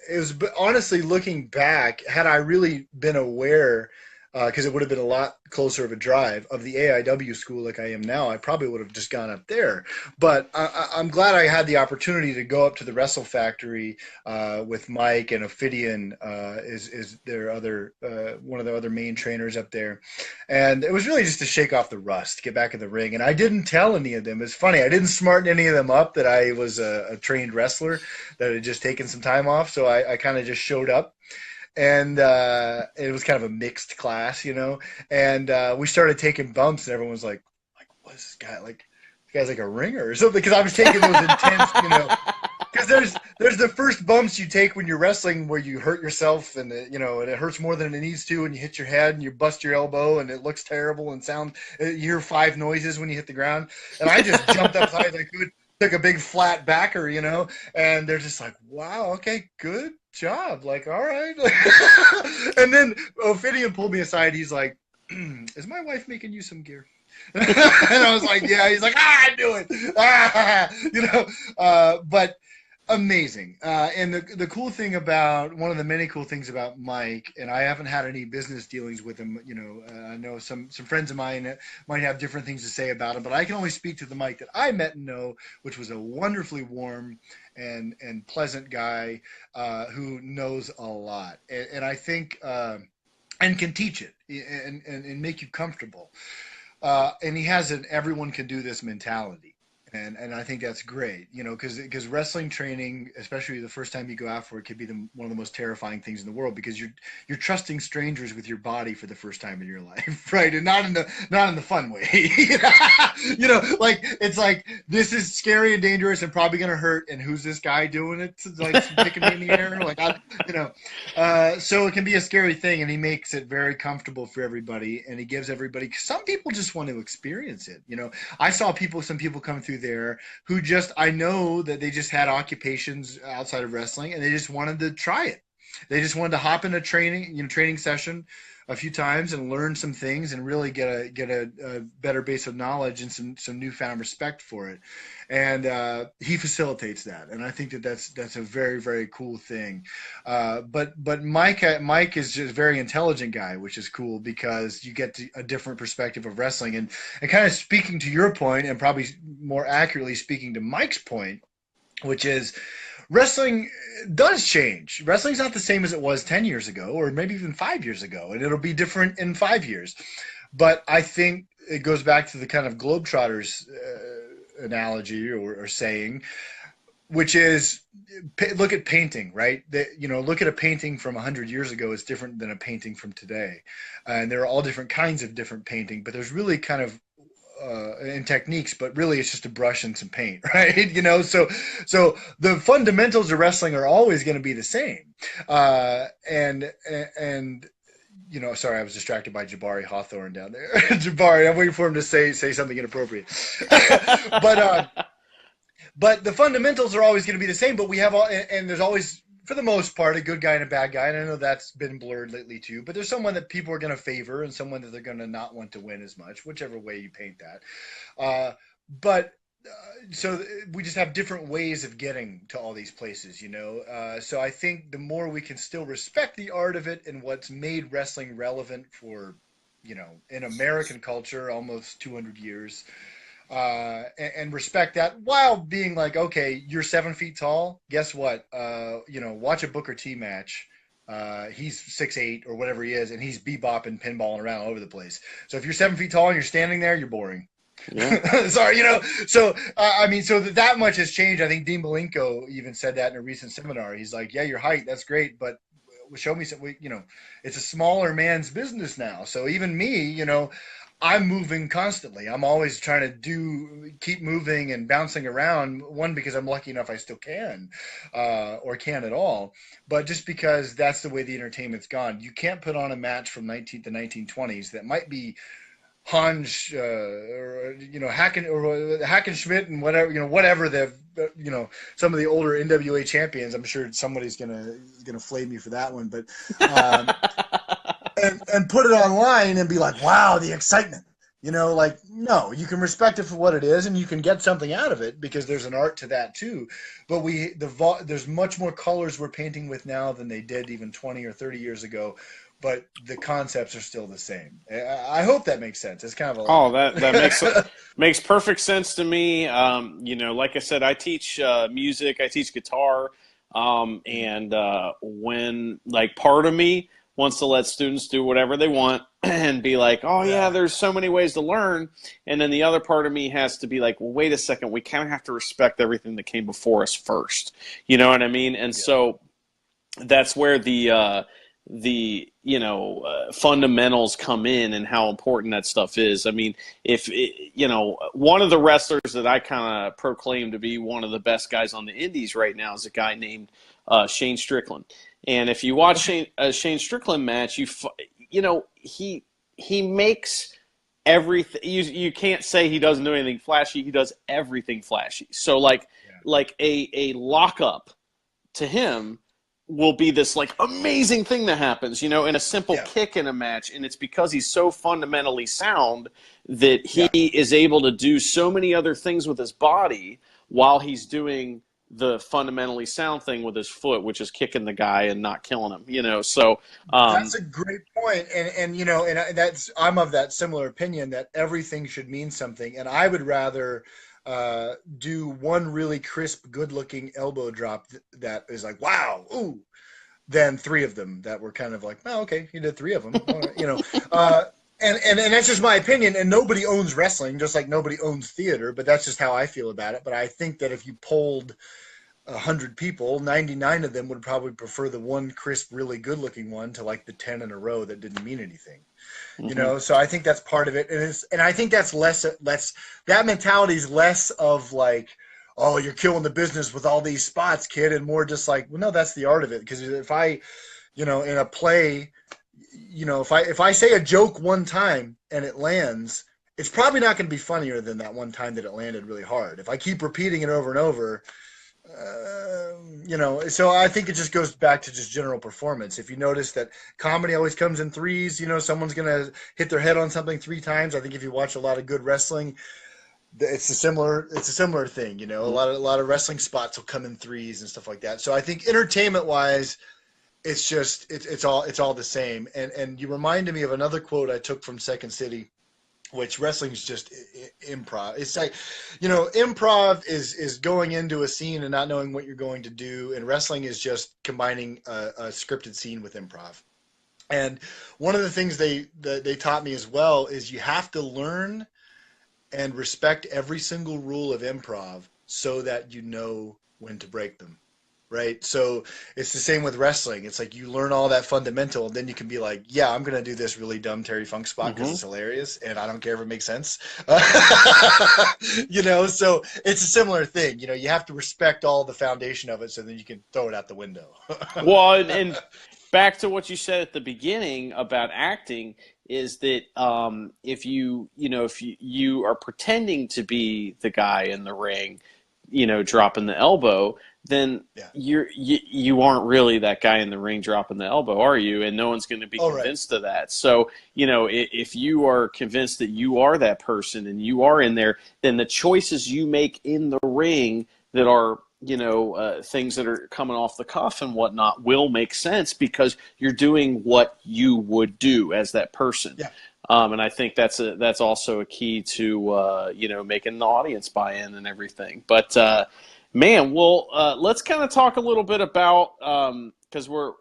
was honestly looking back, had I really been aware, because it would have been a lot closer of a drive of the AIW school like I am now, I probably would have just gone up there. But I'm glad I had the opportunity to go up to the Wrestle Factory with Mike, and Ophidian is their other one of the other main trainers up there, and it was really just to shake off the rust, get back in the ring. And I didn't tell any of them. It's funny, I didn't smarten any of them up that I was a trained wrestler that had just taken some time off, so I kind of just showed up, and it was kind of a mixed class, and we started taking bumps, and everyone was like, what's this guy like? This guy's like a ringer or something, because I was taking those intense, because there's the first bumps you take when you're wrestling where you hurt yourself, and and it hurts more than it needs to, and you hit your head and you bust your elbow and it looks terrible and you hear 5 noises when you hit the ground, and I just jumped up as high as I could, took a big flat backer, and they're just like, wow, okay, good job, like, all right. And then Ophidian pulled me aside. He's like, is my wife making you some gear? And I was like, yeah. He's like, I knew it. But amazing. And the cool thing about, one of the many cool things about Mike, and I haven't had any business dealings with him, I know some friends of mine might have different things to say about him, but I can only speak to the Mike that I met and know, which was a wonderfully warm and pleasant guy who knows a lot. And I think, and can teach it and make you comfortable. And he has an everyone can do this mentality. And I think that's great, because wrestling training, especially the first time you go out for it, could be one of the most terrifying things in the world, because you're trusting strangers with your body for the first time in your life, right? And not in the fun way. Like, it's like, this is scary and dangerous and probably gonna hurt. And who's this guy doing it? Like, kicking me in the air, like, so it can be a scary thing, and he makes it very comfortable for everybody, and he gives everybody. Some people just want to experience it. I saw some people come through there who I know that they just had occupations outside of wrestling, and they just wanted to try it. They just wanted to hop in a training session a few times and learn some things and really get a better base of knowledge and some newfound respect for it. And he facilitates that, and I think that's a very, very cool thing. But Mike is just a very intelligent guy, which is cool, because you get a different perspective of wrestling, and kind of speaking to your point, and probably more accurately speaking to Mike's point, which is, wrestling does change. Wrestling's not the same as it was 10 years ago, or maybe even 5 years ago, and it'll be different in 5 years. But I think it goes back to the kind of Globetrotters analogy or saying, which is, look at painting, right? Look at a painting from 100 years ago is different than a painting from today. And there are all different kinds of different painting, but there's really kind of in techniques, but really it's just a brush and some paint, right? So the fundamentals of wrestling are always going to be the same. And sorry, I was distracted by Jabari Hawthorne down there. Jabari, I'm waiting for him to say something inappropriate. But the fundamentals are always going to be the same. But we have and there's always, for the most part, a good guy and a bad guy. And I know that's been blurred lately too, but there's someone that people are going to favor and someone that they're going to not want to win as much, whichever way you paint that. So we just have different ways of getting to all these places, so I think the more we can still respect the art of it and what's made wrestling relevant for, in American culture, almost 200 years, and respect that, while being like, okay, you're 7 feet tall. Guess what? Watch a Booker T match. He's 6'8" or whatever he is, and he's bebopping, pinballing around all over the place. So if you're 7 feet tall and you're standing there, you're boring. Yeah. Sorry, So so that much has changed. I think Dean Malenko even said that in a recent seminar. He's like, yeah, your height, that's great, but show me some. It's a smaller man's business now. So even me, I'm moving constantly. I'm always trying to keep moving and bouncing around. One, because I'm lucky enough I still can, or can at all. But just because that's the way the entertainment's gone, you can't put on a match from 1920s that might be Hans, or Hackenschmidt and whatever, whatever some of the older NWA champions. I'm sure somebody's gonna flame me for that one, but um, and put it online and be like, wow, the excitement. Like, no, you can respect it for what it is, and you can get something out of it because there's an art to that too. But there's much more colors we're painting with now than they did even 20 or 30 years ago. But the concepts are still the same. I hope that makes sense. It's kind of a Oh, lot. that makes perfect sense to me. Like I said, I teach music, I teach guitar, and when like part of me wants to let students do whatever they want and be like, oh yeah, there's so many ways to learn, and then the other part of me has to be like, well, wait a second, we kind of have to respect everything that came before us first. You know what I mean? And so that's where the fundamentals come in and how important that stuff is. I mean, if one of the wrestlers that I kind of proclaim to be one of the best guys on the indies right now is a guy named Shane Strickland. And if you watch Shane Strickland match, he makes everything. You can't say he doesn't do anything flashy. He does everything flashy. So like a lockup to him will be this like amazing thing that happens, in a simple kick in a match. And it's because he's so fundamentally sound that he is able to do so many other things with his body while he's doing the fundamentally sound thing with his foot, which is kicking the guy and not killing him, so that's a great point. And I'm of that similar opinion that everything should mean something. And I would rather do one really crisp, good-looking elbow drop that is like, wow, ooh, than three of them that were kind of like, oh, okay, you did three of them, and that's just my opinion. And nobody owns wrestling, just like nobody owns theater, but that's just how I feel about it. But I think that if you polled 100 people, 99 of them would probably prefer the one crisp, really good-looking one to like the 10 in a row that didn't mean anything. So I think that's part of it, and I think that's less that mentality is less of like, oh, you're killing the business with all these spots, kid, and more just like, well, no, that's the art of it. Because if I, in a play, if I say a joke one time and it lands, it's probably not going to be funnier than that one time that it landed really hard. If I keep repeating it over and over, so I think it just goes back to just general performance. If you notice that comedy always comes in threes, someone's going to hit their head on something three times. I think if you watch a lot of good wrestling, it's a similar thing. A lot of wrestling spots will come in threes and stuff like that. So I think entertainment wise, it's just, it's all the same. And you reminded me of another quote I took from Second City, which wrestling is just improv. It's like, improv is going into a scene and not knowing what you're going to do. And wrestling is just combining a scripted scene with improv. And one of the things they taught me as well is you have to learn and respect every single rule of improv so that you know when to break them. Right? So it's the same with wrestling. It's like you learn all that fundamental, and then you can be like, yeah, I'm going to do this really dumb Terry Funk spot because it's hilarious, and I don't care if it makes sense. So it's a similar thing. You have to respect all the foundation of it so then you can throw it out the window. Well, and back to what you said at the beginning about acting is that if you are pretending to be the guy in the ring, dropping the elbow, then you aren't really that guy in the ring dropping the elbow, are you? And no one's going to be convinced of that. So, if you are convinced that you are that person and you are in there, then the choices you make in the ring that are, things that are coming off the cuff and whatnot will make sense because you're doing what you would do as that person. Yeah. And I think that's also a key to making the audience buy in and everything. But man, well, let's kind of talk a little bit about because we're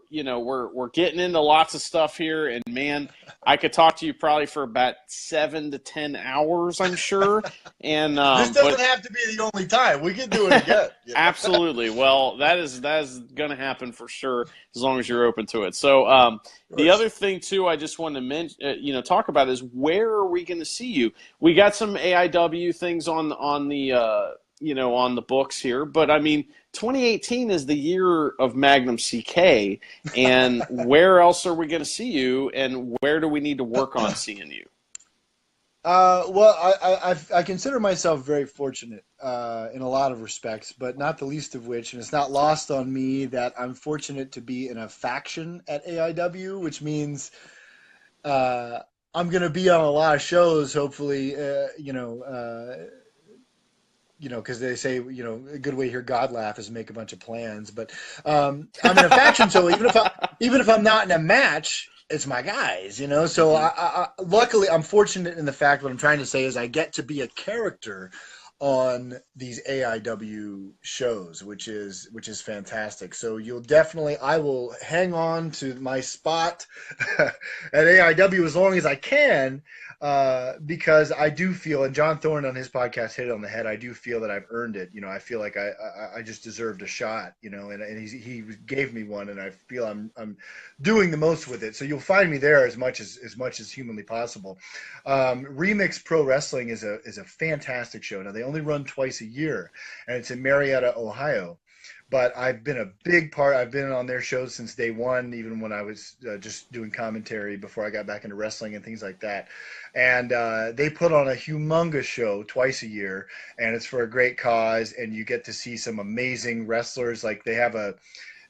getting into lots of stuff here, and man, I could talk to you probably for about 7 to 10 hours, I'm sure. And This doesn't have to be the only time. We can do it again. Absolutely. Well, that is going to happen for sure as long as you're open to it. So the other thing too, I just wanted to mention, talk about is where are we going to see you? We got some AIW things on the on the books here, but I mean, 2018 is the year of Magnum CK, and where else are we going to see you, and where do we need to work on seeing you? Well, I consider myself very fortunate in a lot of respects, but not the least of which, and it's not lost on me that I'm fortunate to be in a faction at AIW, which means I'm going to be on a lot of shows, hopefully, because they say, a good way to hear God laugh is make a bunch of plans. But I'm in a faction, so even if I'm not in a match, it's my guys, So luckily, I'm fortunate in the fact what I'm trying to say is I get to be a character on these AIW shows, which is fantastic. So I will hang on to my spot at AIW as long as I can, because I do feel, and John Thorne on his podcast hit it on the head, I do feel that I've earned it. I feel like I just deserved a shot, and he gave me one, and I feel I'm doing the most with it. So you'll find me there as much as humanly possible. Remix Pro Wrestling is a fantastic show. Now they only run twice a year, and it's in Marietta, Ohio. But I've been a big part. I've been on their shows since day one, even when I was just doing commentary before I got back into wrestling and things like that. And they put on a humongous show twice a year, and it's for a great cause. And you get to see some amazing wrestlers. Like they have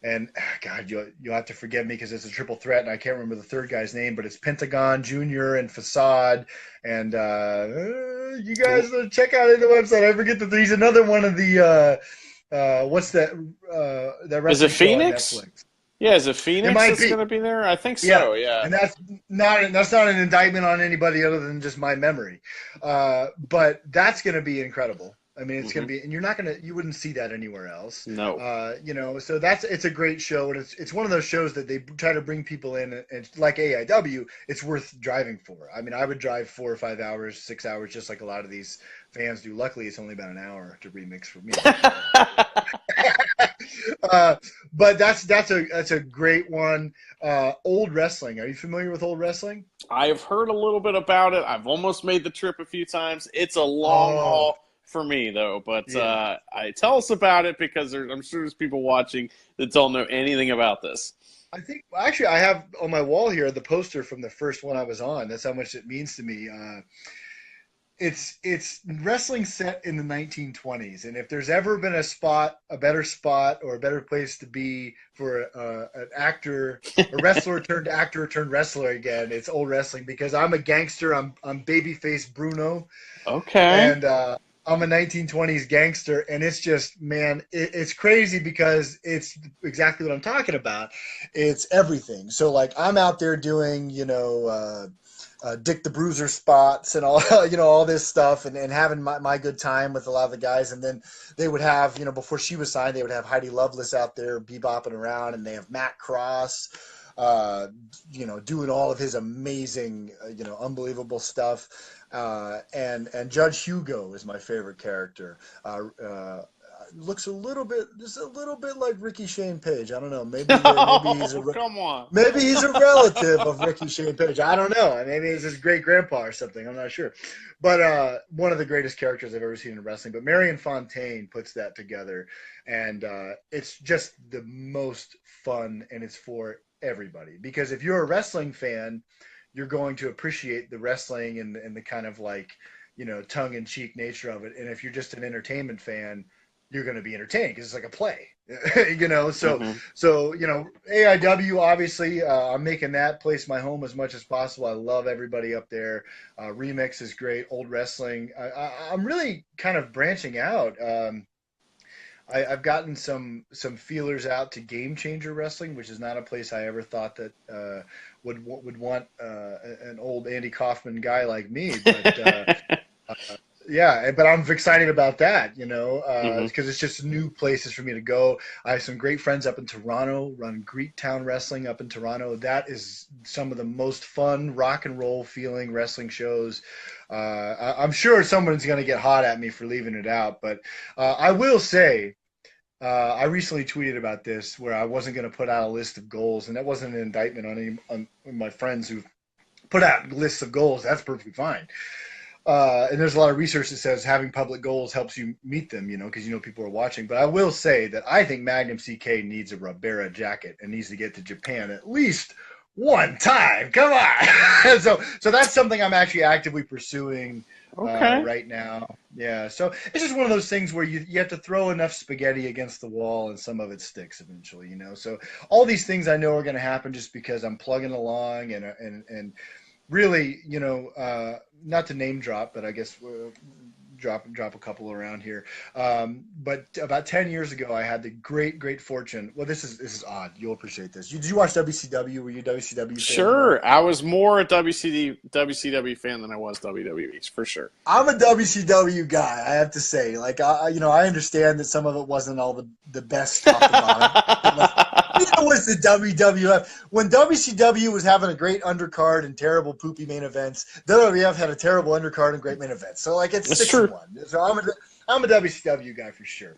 and God, you'll have to forgive me because it's a triple threat, and I can't remember the third guy's name, but it's Pentagon Junior and Facade. And you guys check out the website. I forget that he's another one of the. What's that? That wrestling is it Phoenix? Show on Netflix? Yeah, is it Phoenix that's going to be there? I think so. Yeah. And that's not an indictment on anybody other than just my memory. But that's going to be incredible. I mean, it's going to be, and you wouldn't see that anywhere else. No. So it's a great show, and it's one of those shows that they try to bring people in, and like AIW, it's worth driving for. I mean, I would drive 4 or 5 hours, 6 hours, just like a lot of these fans do. Luckily, it's only about an hour to remix for me. But that's a great one. Old wrestling. Are you familiar with old wrestling? I've heard a little bit about it. I've almost made the trip a few times. It's a long haul for me, though. But tell us about it, because I'm sure there's people watching that don't know anything about this. I think actually I have on my wall here the poster from the first one I was on. That's how much it means to me. It's wrestling set in the 1920s, and if there's ever been a better spot, or a better place to be for an actor, a wrestler turned actor turned wrestler again, it's old wrestling, because I'm a gangster. I'm babyface Bruno. Okay. And I'm a 1920s gangster, and it's just, man, it's crazy because it's exactly what I'm talking about. It's everything. So like I'm out there doing, Dick the Bruiser spots and all, all this stuff, and having my good time with a lot of the guys. And then they would have, before she was signed, they would have Heidi Lovelace out there bebopping around, and they have Matt Cross, doing all of his amazing, unbelievable stuff. And Judge Hugo is my favorite character. Looks just a little bit like Ricky Shane Page. I don't know. Maybe come on. Maybe he's a relative of Ricky Shane Page. I don't know. Maybe it's his great grandpa or something. I'm not sure. But one of the greatest characters I've ever seen in wrestling. But Marion Fontaine puts that together, and it's just the most fun, and it's for everybody. Because if you're a wrestling fan, you're going to appreciate the wrestling and the kind of like, tongue-in-cheek nature of it. And if you're just an entertainment fan, you're going to be entertained because it's like a play, So, AIW, obviously, I'm making that place my home as much as possible. I love everybody up there. Remix is great. Old wrestling. I'm really kind of branching out. I've gotten some feelers out to Game Changer Wrestling, which is not a place I ever thought that would want an old Andy Kaufman guy like me. But Yeah, but I'm excited about that, you know, Hmm. because it's just new places for me to go. I have some great friends up in Toronto, run Greektown Wrestling up in Toronto. That is some of the most fun rock and roll feeling wrestling shows. I'm sure someone's going to get hot at me for leaving it out, but I will say, I recently tweeted about this where I wasn't going to put out a list of goals, and that wasn't an indictment on any on my friends who put out lists of goals. That's perfectly fine. And there's a lot of research that says having public goals helps you meet them, you know, because you know people are watching. But I will say that I think Magnum CK needs a Ribera jacket and needs to get to Japan at least one time. Come on. So that's something I'm actually actively pursuing Okay. right now. Yeah. So it's just one of those things where you have to throw enough spaghetti against the wall and some of it sticks eventually, you know. So all these things I know are going to happen just because I'm plugging along and really, you know, not to name drop, but I guess drop a couple around here. But about 10 years ago, I had the great fortune. Well, this is odd. You'll appreciate this. Did you watch WCW? Were you a WCW fan at all? Sure. I was more a WCW fan than I was WWE, for sure. I'm a WCW guy, I have to say. Like, you know, I understand that some of it wasn't all the best top to bottom. It was the WWF. When WCW was having a great undercard and terrible poopy main events, WWF had a terrible undercard and great main events. So, like, it's That's six and true. one. So I'm a WCW guy for sure.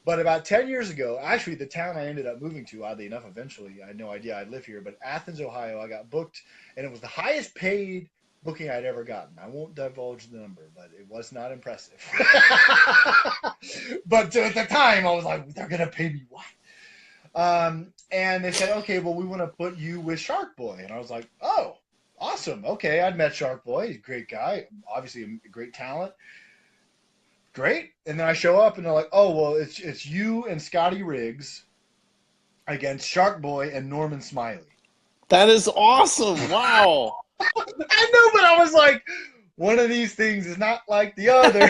But about 10 years ago, actually, the town I ended up moving to, oddly enough, eventually, I had no idea I'd live here, but Athens, Ohio, I got booked, and it was the highest paid booking I'd ever gotten. I won't divulge the number, but it was not impressive. But at the time, I was like, they're going to pay me what? And they said, okay, well, we want to put you with Shark Boy. And I was like, oh, awesome. Okay, I'd met Shark Boy. He's a great guy, obviously a great talent. Great. And then I show up and they're like, oh, well, it's you and Scotty Riggs against Shark Boy and Norman Smiley. That is awesome. Wow. I know, but I was like, one of these things is not like the other.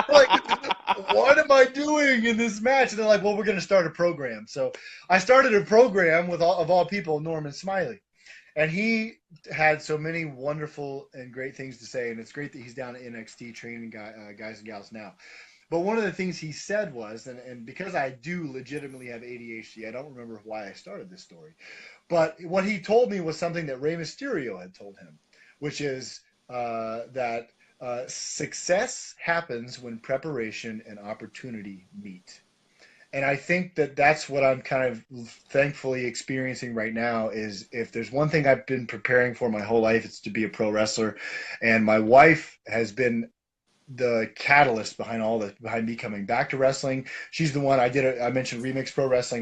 Like, what am I doing in this match? And they're like, well, we're going to start a program. So I started a program with of all people, Norman Smiley. And he had so many wonderful and great things to say. And it's great that he's down at NXT training guys and gals now. But one of the things he said was, and because I do legitimately have ADHD, I don't remember why I started this story. But what he told me was something that Rey Mysterio had told him, which is that success happens when preparation and opportunity meet. And I think that that's what I'm kind of thankfully experiencing right now is if there's one thing I've been preparing for my whole life, it's to be a pro wrestler. And my wife has been the catalyst behind me coming back to wrestling. She's the one I mentioned Remix Pro Wrestling.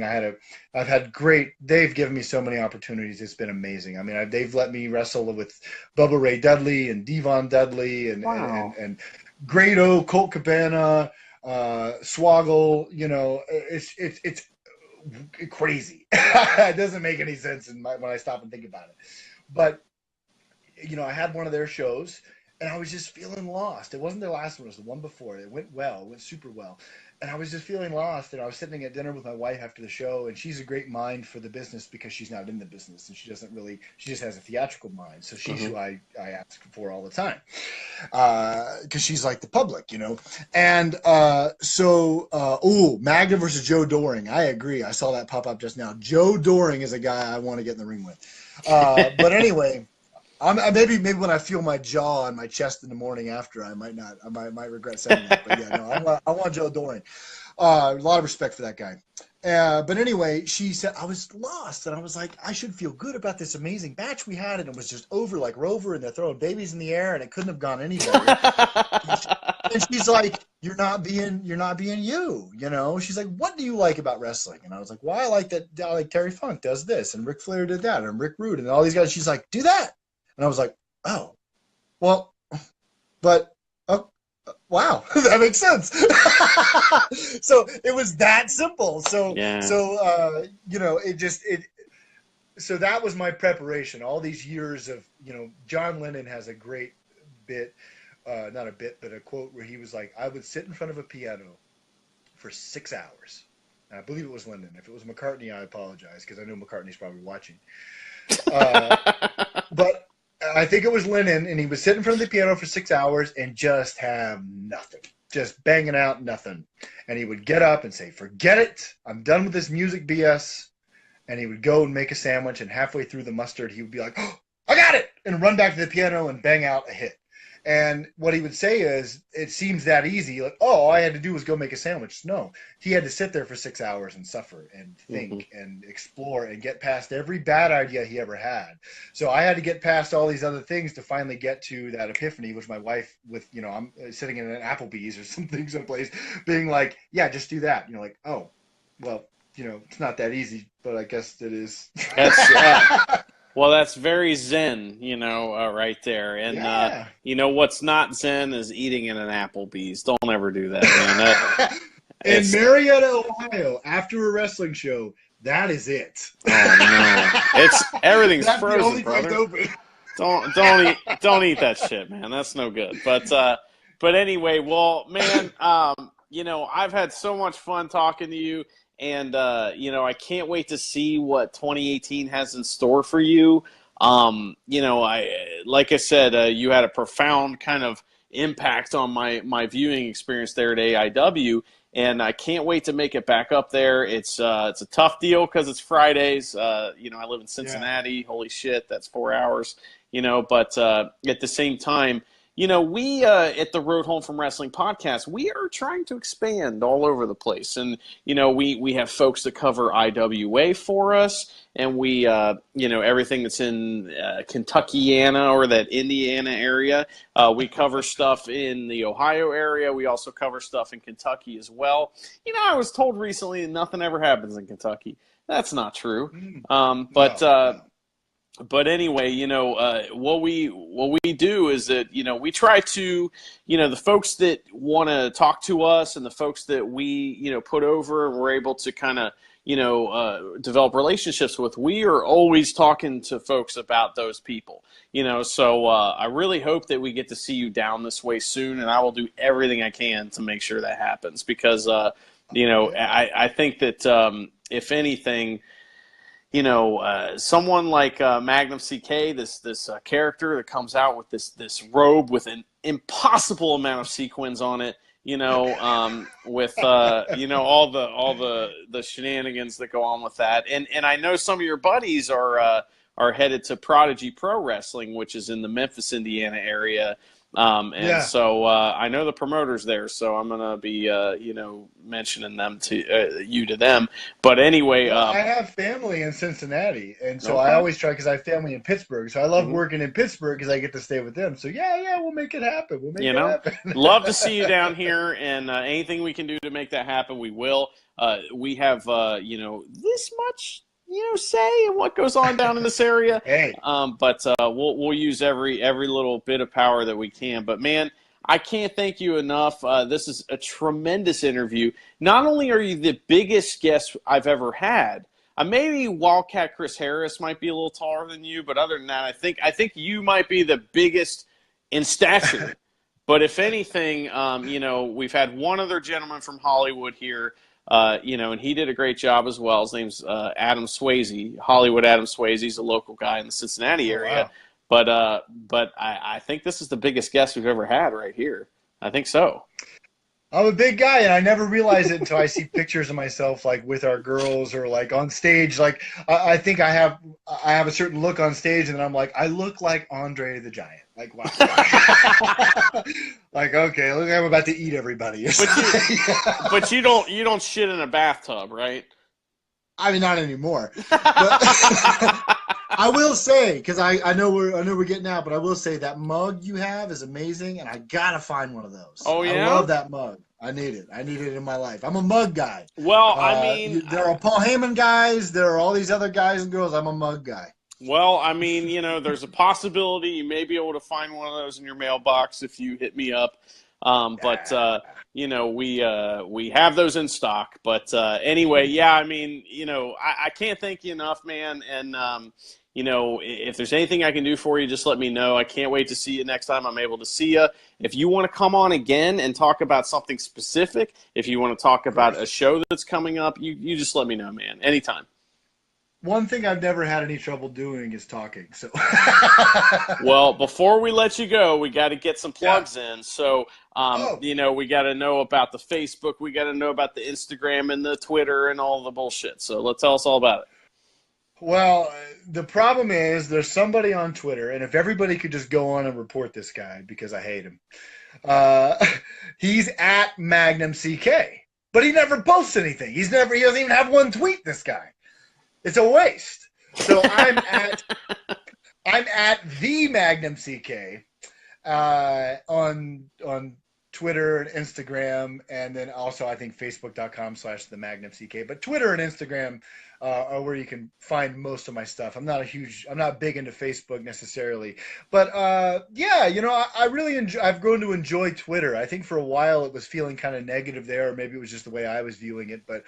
They've given me so many opportunities. It's been amazing. I mean, they've let me wrestle with Bubba Ray Dudley and Devon Dudley Wow. and Grado, Colt Cabana, Swoggle. You know, it's crazy. It doesn't make any sense when I stop and think about it. But you know, I had one of their shows and I was just feeling lost. It wasn't the last one, it was the one before. It went well, it went super well. And I was just feeling lost. And I was sitting at dinner with my wife after the show, and she's a great mind for the business because she's not in the business and she just has a theatrical mind. So she's Hmm. who I ask for all the time because she's like the public, you know. And Magda versus Joe Doring. I agree. I saw that pop up just now. Joe Doring is a guy I want to get in the ring with. But anyway. Maybe when I feel my jaw on my chest in the morning after, I might not. I might regret saying that. But yeah, no, I want Joe Doring. A lot of respect for that guy. But anyway, she said I was lost, and I was like, I should feel good about this amazing match we had, and it was just over like Rover, and they're throwing babies in the air, and it couldn't have gone any better. And she's like, you're not being you, you know. She's like, what do you like about wrestling? And I was like, well, I like Terry Funk does this, and Ric Flair did that, and Rick Rude, and all these guys. She's like, do that. And I was like, oh, well, but wow, that makes sense. So it was that simple. Yeah. You know, so that was my preparation. All these years of, you know, John Lennon has a great bit, not a bit, but a quote where he was like, I would sit in front of a piano for 6 hours. And I believe it was Lennon. If it was McCartney, I apologize because I know McCartney's probably watching. Uh, but I think it was Lennon, and he would sit in front of the piano for 6 hours and just have nothing, just banging out nothing. And he would get up and say, "Forget it, I'm done with this music BS." And he would go and make a sandwich, and halfway through the mustard, he would be like, "Oh, I got it!" and run back to the piano and bang out a hit. And what he would say is, it seems that easy. Like, oh, all I had to do was go make a sandwich. No, he had to sit there for 6 hours and suffer and think and explore and get past every bad idea he ever had. So I had to get past all these other things to finally get to that epiphany, which my wife, I'm sitting in an Applebee's or something someplace, being like, yeah, just do that. Like, oh, well, it's not that easy, but I guess it is. Well, that's very zen, right there. And, what's not zen is eating in an Applebee's. Don't ever do that, man. In Marietta, Ohio, after a wrestling show, that is it. Oh, no. Everything's that's frozen, the only brother. Open. Don't eat that shit, man. That's no good. But anyway, well, man, I've had so much fun talking to you. And, I can't wait to see what 2018 has in store for you. Like I said, you had a profound kind of impact on my viewing experience there at AIW, and I can't wait to make it back up there. It's a tough deal because it's Fridays. I live in Cincinnati. Yeah. Holy shit, that's 4 hours. But at the same time, we at the Road Home from Wrestling podcast, we are trying to expand all over the place. And, we have folks that cover IWA for us, and we, everything that's in Kentuckiana or that Indiana area. We cover stuff in the Ohio area. We also cover stuff in Kentucky as well. I was told recently that nothing ever happens in Kentucky. That's not true. But anyway, what we do is that, we try to, the folks that want to talk to us and the folks that we, put over and we're able to kind of, develop relationships with, we are always talking to folks about those people, so I really hope that we get to see you down this way soon, and I will do everything I can to make sure that happens because, I think that if anything, someone like Magnum CK, this character that comes out with this robe with an impossible amount of sequins on it, with all the shenanigans that go on with that, and I know some of your buddies are headed to Prodigy Pro Wrestling, which is in the Memphis, Indiana area. So I know the promoters there, so I'm gonna be mentioning them to you to them. But anyway, I have family in Cincinnati, and so I always try because I have family in Pittsburgh. So I love working in Pittsburgh because I get to stay with them. So we'll make it happen. We'll make it happen. Love to see you down here, and anything we can do to make that happen, we will. We have this much say and what goes on down in this area. Hey. But we'll use every little bit of power that we can. But man, I can't thank you enough. This is a tremendous interview. Not only are you the biggest guest I've ever had, maybe Wildcat Chris Harris might be a little taller than you, but other than that, I think you might be the biggest in stature. But if anything, we've had one other gentleman from Hollywood here. And he did a great job as well. His name's Adam Swayze, Hollywood Adam Swayze. He's a local guy in the Cincinnati area. Wow. But I think this is the biggest guest we've ever had right here. I think so. I'm a big guy, and I never realize it until I see pictures of myself, like with our girls or like on stage. Like I think I have a certain look on stage, and then I'm like, I look like Andre the Giant. Like wow. Like okay, look, I'm about to eat everybody. But you don't shit in a bathtub, right? I mean, not anymore. But I will say, because I know we're getting out, but I will say that mug you have is amazing, and I gotta find one of those. Oh yeah, I love that mug. I need it. I need it in my life. I'm a mug guy. Well, I mean, there are Paul Heyman guys. There are all these other guys and girls. I'm a mug guy. Well, I mean, there's a possibility you may be able to find one of those in your mailbox if you hit me up. But we have those in stock. But anyway, I mean, I can't thank you enough, man. And if there's anything I can do for you, just let me know. I can't wait to see you next time I'm able to see you. If you want to come on again and talk about something specific, if you want to talk about a show that's coming up, you just let me know, man. Anytime. one thing I've never had any trouble doing is talking. So, Well, before we let you go, we got to get some yeah. plugs in. So, Oh, we got to know about the Facebook, we got to know about the Instagram and the Twitter and all the bullshit. So, let's tell us all about it. well, the problem is there's somebody on Twitter, and if everybody could just go on and report this guy because I hate him. Uh, he's at Magnum CK, but he never posts anything. He doesn't even have one tweet. This guy, it's a waste. So I'm at the Magnum CK on Twitter and Instagram, and then also I think Facebook.com/the Magnum CK. But Twitter and Instagram are where you can find most of my stuff. I'm not big into Facebook necessarily, but yeah, I really enjoy. I've grown to enjoy Twitter. I think for a while it was feeling kind of negative there, or maybe it was just the way I was viewing it, but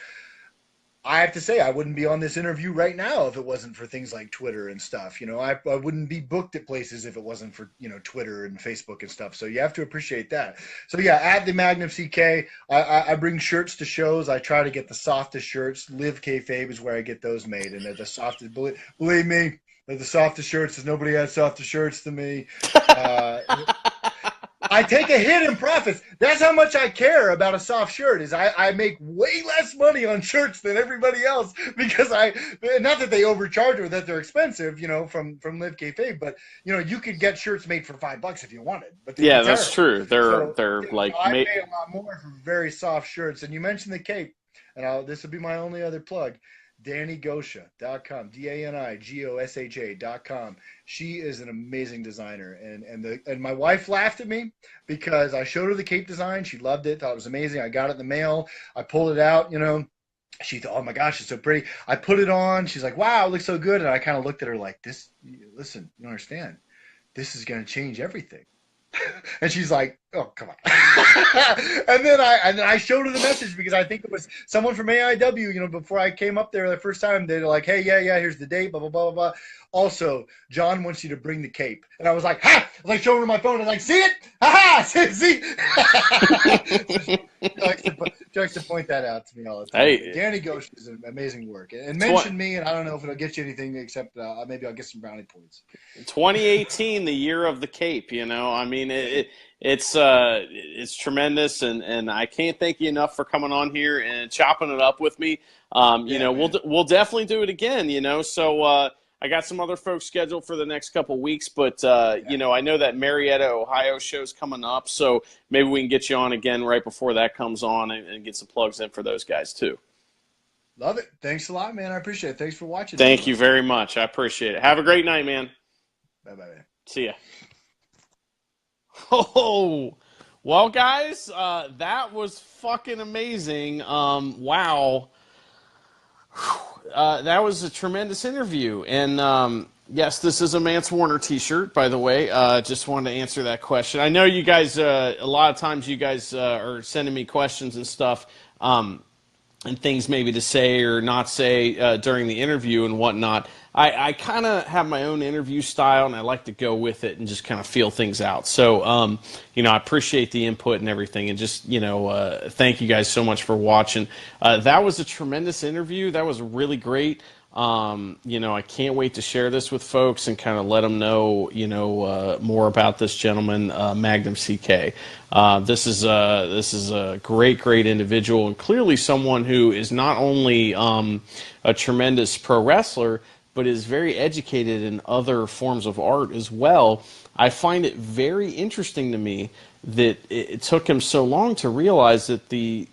I have to say, I wouldn't be on this interview right now if it wasn't for things like Twitter and stuff. I wouldn't be booked at places if it wasn't for, Twitter and Facebook and stuff. So you have to appreciate that. So yeah, at the Magnum CK, I bring shirts to shows. I try to get the softest shirts. Live Kayfabe is where I get those made. And they're the softest, believe me, they're the softest shirts. There's nobody has softer shirts than me. I take a hit in profits. That's how much I care about a soft shirt. Is I make way less money on shirts than everybody else because not that they overcharge or that they're expensive, from Live Kayfabe, but you could get shirts made for $5 if you wanted, but they'd Yeah, be that's terrible. true. They're So they're like I pay a lot more for very soft shirts. And you mentioned the cape, and this will be my only other plug. DaniGosha.com, DaniGosha.com. She is an amazing designer, and my wife laughed at me because I showed her the cape design. She loved it, thought it was amazing. I got it in the mail. I pulled it out, She thought, oh my gosh, it's so pretty. I put it on. She's like, wow, it looks so good. And I kind of looked at her like, listen, you don't understand. This is going to change everything. And she's like, "Oh, come on!" and then I showed her the message because I think it was someone from AIW. Before I came up there the first time, they're like, "Hey, yeah, here's the date, blah blah blah blah blah." Also, John wants you to bring the cape, and I was like, "Ha!" I was like showing her my phone. I was like, "See it? Ha ha! See?" She likes to point that out to me all the time. hey, Danny Ghost is an amazing work, and mention me, and I don't know if it'll get you anything except maybe I'll get some brownie points. 2018, the year of the cape. I mean, it's tremendous, and I can't thank you enough for coming on here and chopping it up with me. Yeah, We'll definitely do it again. So I got some other folks scheduled for the next couple weeks, but I know that Marietta, Ohio show's coming up, so maybe we can get you on again right before that comes on and get some plugs in for those guys too. Love it. Thanks a lot, man. I appreciate it. Thanks for watching. Thank you very much. I appreciate it. Have a great night, man. Bye-bye, man. See ya. Oh, well, guys, that was fucking amazing. Wow. That was a tremendous interview. And yes, this is a Mance Warner t-shirt, by the way. Just wanted to answer that question. I know you guys, a lot of times you guys are sending me questions and stuff. And things maybe to say or not say during the interview and whatnot. I kind of have my own interview style, and I like to go with it and just kind of feel things out. So, I appreciate the input and everything, and just, thank you guys so much for watching. That was a tremendous interview. That was really great. I can't wait to share this with folks and kind of let them know, more about this gentleman, Magnum CK. This is a great individual, and clearly someone who is not only a tremendous pro wrestler, but is very educated in other forms of art as well. I find it very interesting to me that it took him so long to realize that the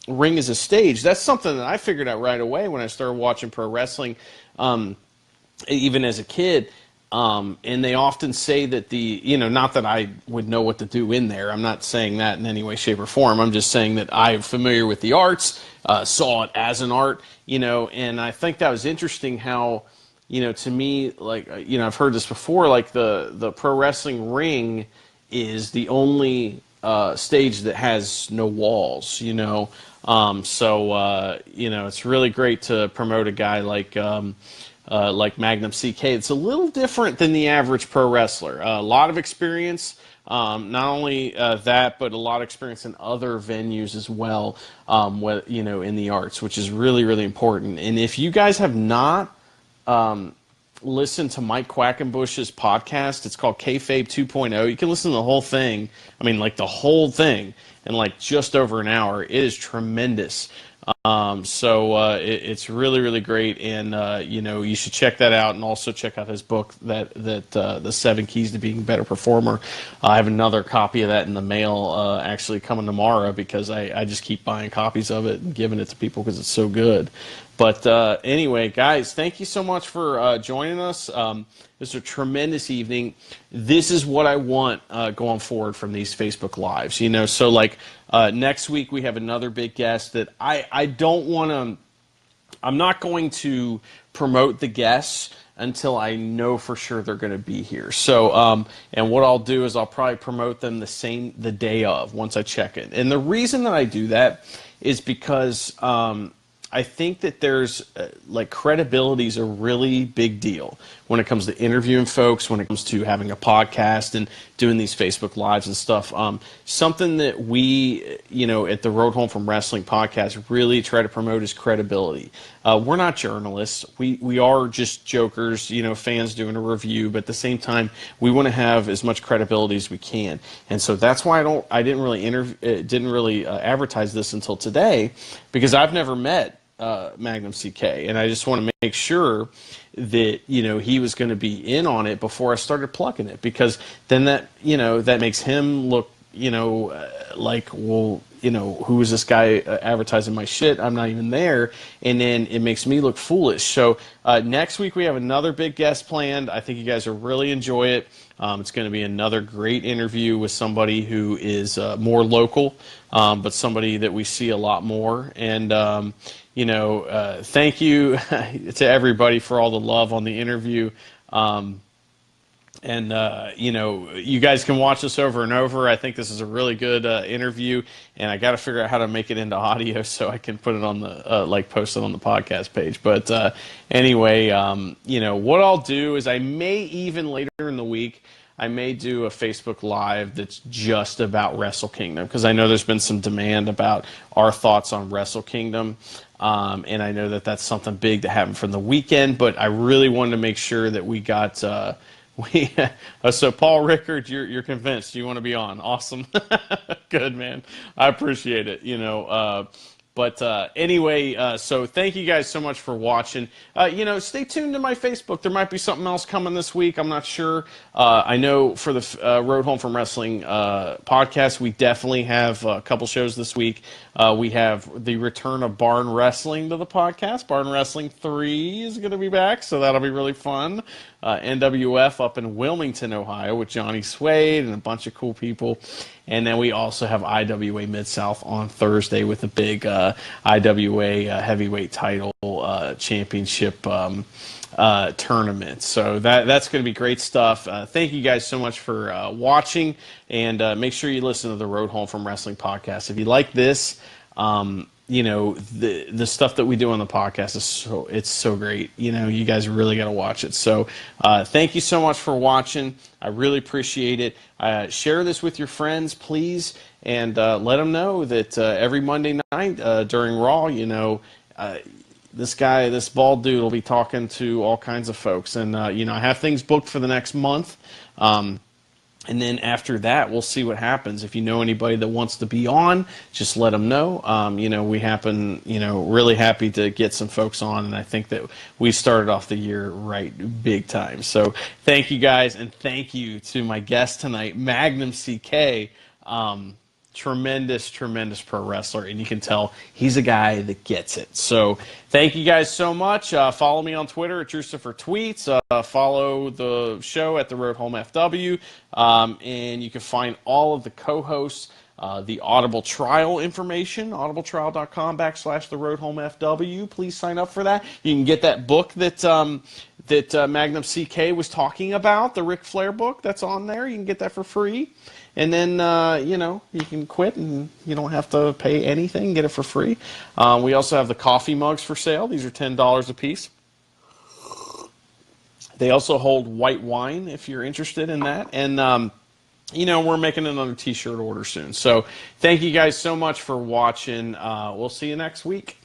ring is a stage. That's something that I figured out right away when I started watching pro wrestling, even as a kid. And they often say that not that I would know what to do in there. I'm not saying that in any way, shape, or form. I'm just saying that I'm familiar with the arts, saw it as an art, and I think that was interesting how, to me, like, I've heard this before, like the pro wrestling ring is the only stage that has no walls, it's really great to promote a guy like Magnum CK. It's a little different than the average pro wrestler. A lot of experience, Not only that, but a lot of experience in other venues as well, in the arts, which is really, really important. And if you guys have not listen to Mike Quackenbush's podcast. It's called Kayfabe 2.0. You can listen to the whole thing. I mean, like the whole thing in like just over an hour. It is tremendous. It's really, really great, and you should check that out, and also check out his book, the 7 Keys to Being a Better Performer. I have another copy of that in the mail, actually coming tomorrow, because I just keep buying copies of it and giving it to people because it's so good. But anyway, guys, thank you so much for joining us. This is a tremendous evening. This is what I want going forward from these Facebook Lives. So like next week we have another big guest that I don't want to. I'm not going to promote the guests until I know for sure they're going to be here. So, and what I'll do is I'll probably promote them the day of, once I check it. And the reason that I do that is because I think that there's credibility is a really big deal when it comes to interviewing folks, when it comes to having a podcast and doing these Facebook Lives and stuff. Something that we, at the Road Home from Wrestling podcast really try to promote is credibility. We're not journalists. We are just jokers, fans doing a review, but at the same time, we want to have as much credibility as we can. And so that's why I didn't really advertise this until today, because I've never met Magnum CK, and I just want to make sure that he was going to be in on it before I started plugging it, because then that makes him look who is this guy advertising my shit? I'm not even there, and then it makes me look foolish. So next week we have another big guest planned. I think you guys will really enjoy it. It's going to be another great interview with somebody who is more local, but somebody that we see a lot more. And thank you to everybody for all the love on the interview. You guys can watch this over and over. I think this is a really good interview, and I got to figure out how to make it into audio so I can put it on the post it on the podcast page. But anyway, what I'll do is I may even later in the week, I may do a Facebook Live that's just about Wrestle Kingdom, because I know there's been some demand about our thoughts on Wrestle Kingdom. And I know that that's something big that happened from the weekend, but I really wanted to make sure that we got so Paul Rickard, you're convinced you want to be on. Awesome. Good, man. I appreciate it. Anyway, so thank you guys so much for watching. Stay tuned to my Facebook. There might be something else coming this week. I'm not sure. I know for the Road Home from Wrestling podcast, we definitely have a couple shows this week. We have the return of Barn Wrestling to the podcast. Barn Wrestling 3 is going to be back, so that'll be really fun. NWF up in Wilmington, Ohio, with Johnny Suede and a bunch of cool people. And then we also have IWA Mid-South on Thursday with a big IWA heavyweight title championship tournament. So that's going to be great stuff. Thank you guys so much for watching, and make sure you listen to the Road Home from Wrestling podcast. If you like this, the stuff that we do on the podcast it's so great. You guys really got to watch it. So thank you so much for watching. I really appreciate it. Share this with your friends, please, and let them know that every Monday night during Raw, this bald dude will be talking to all kinds of folks. And, I have things booked for the next month. And then after that, we'll see what happens. If you know anybody that wants to be on, just let them know. We happen, really happy to get some folks on, and I think that we started off the year right big time. So thank you guys, and thank you to my guest tonight, Magnum CK. Tremendous pro wrestler, and you can tell he's a guy that gets it. So thank you guys so much. Follow me on Twitter at DrewStifferTweets. Follow the show at the Road Home FW, and you can find all of the co-hosts, the Audible Trial information, audibletrial.com/the Road Home FW. Please sign up for that. You can get that book that Magnum CK was talking about, the Ric Flair book that's on there. You can get that for free. And then, you can quit and you don't have to pay anything, get it for free. We also have the coffee mugs for sale. These are $10 a piece. They also hold white wine if you're interested in that. And we're making another t-shirt order soon. So thank you guys so much for watching. We'll see you next week.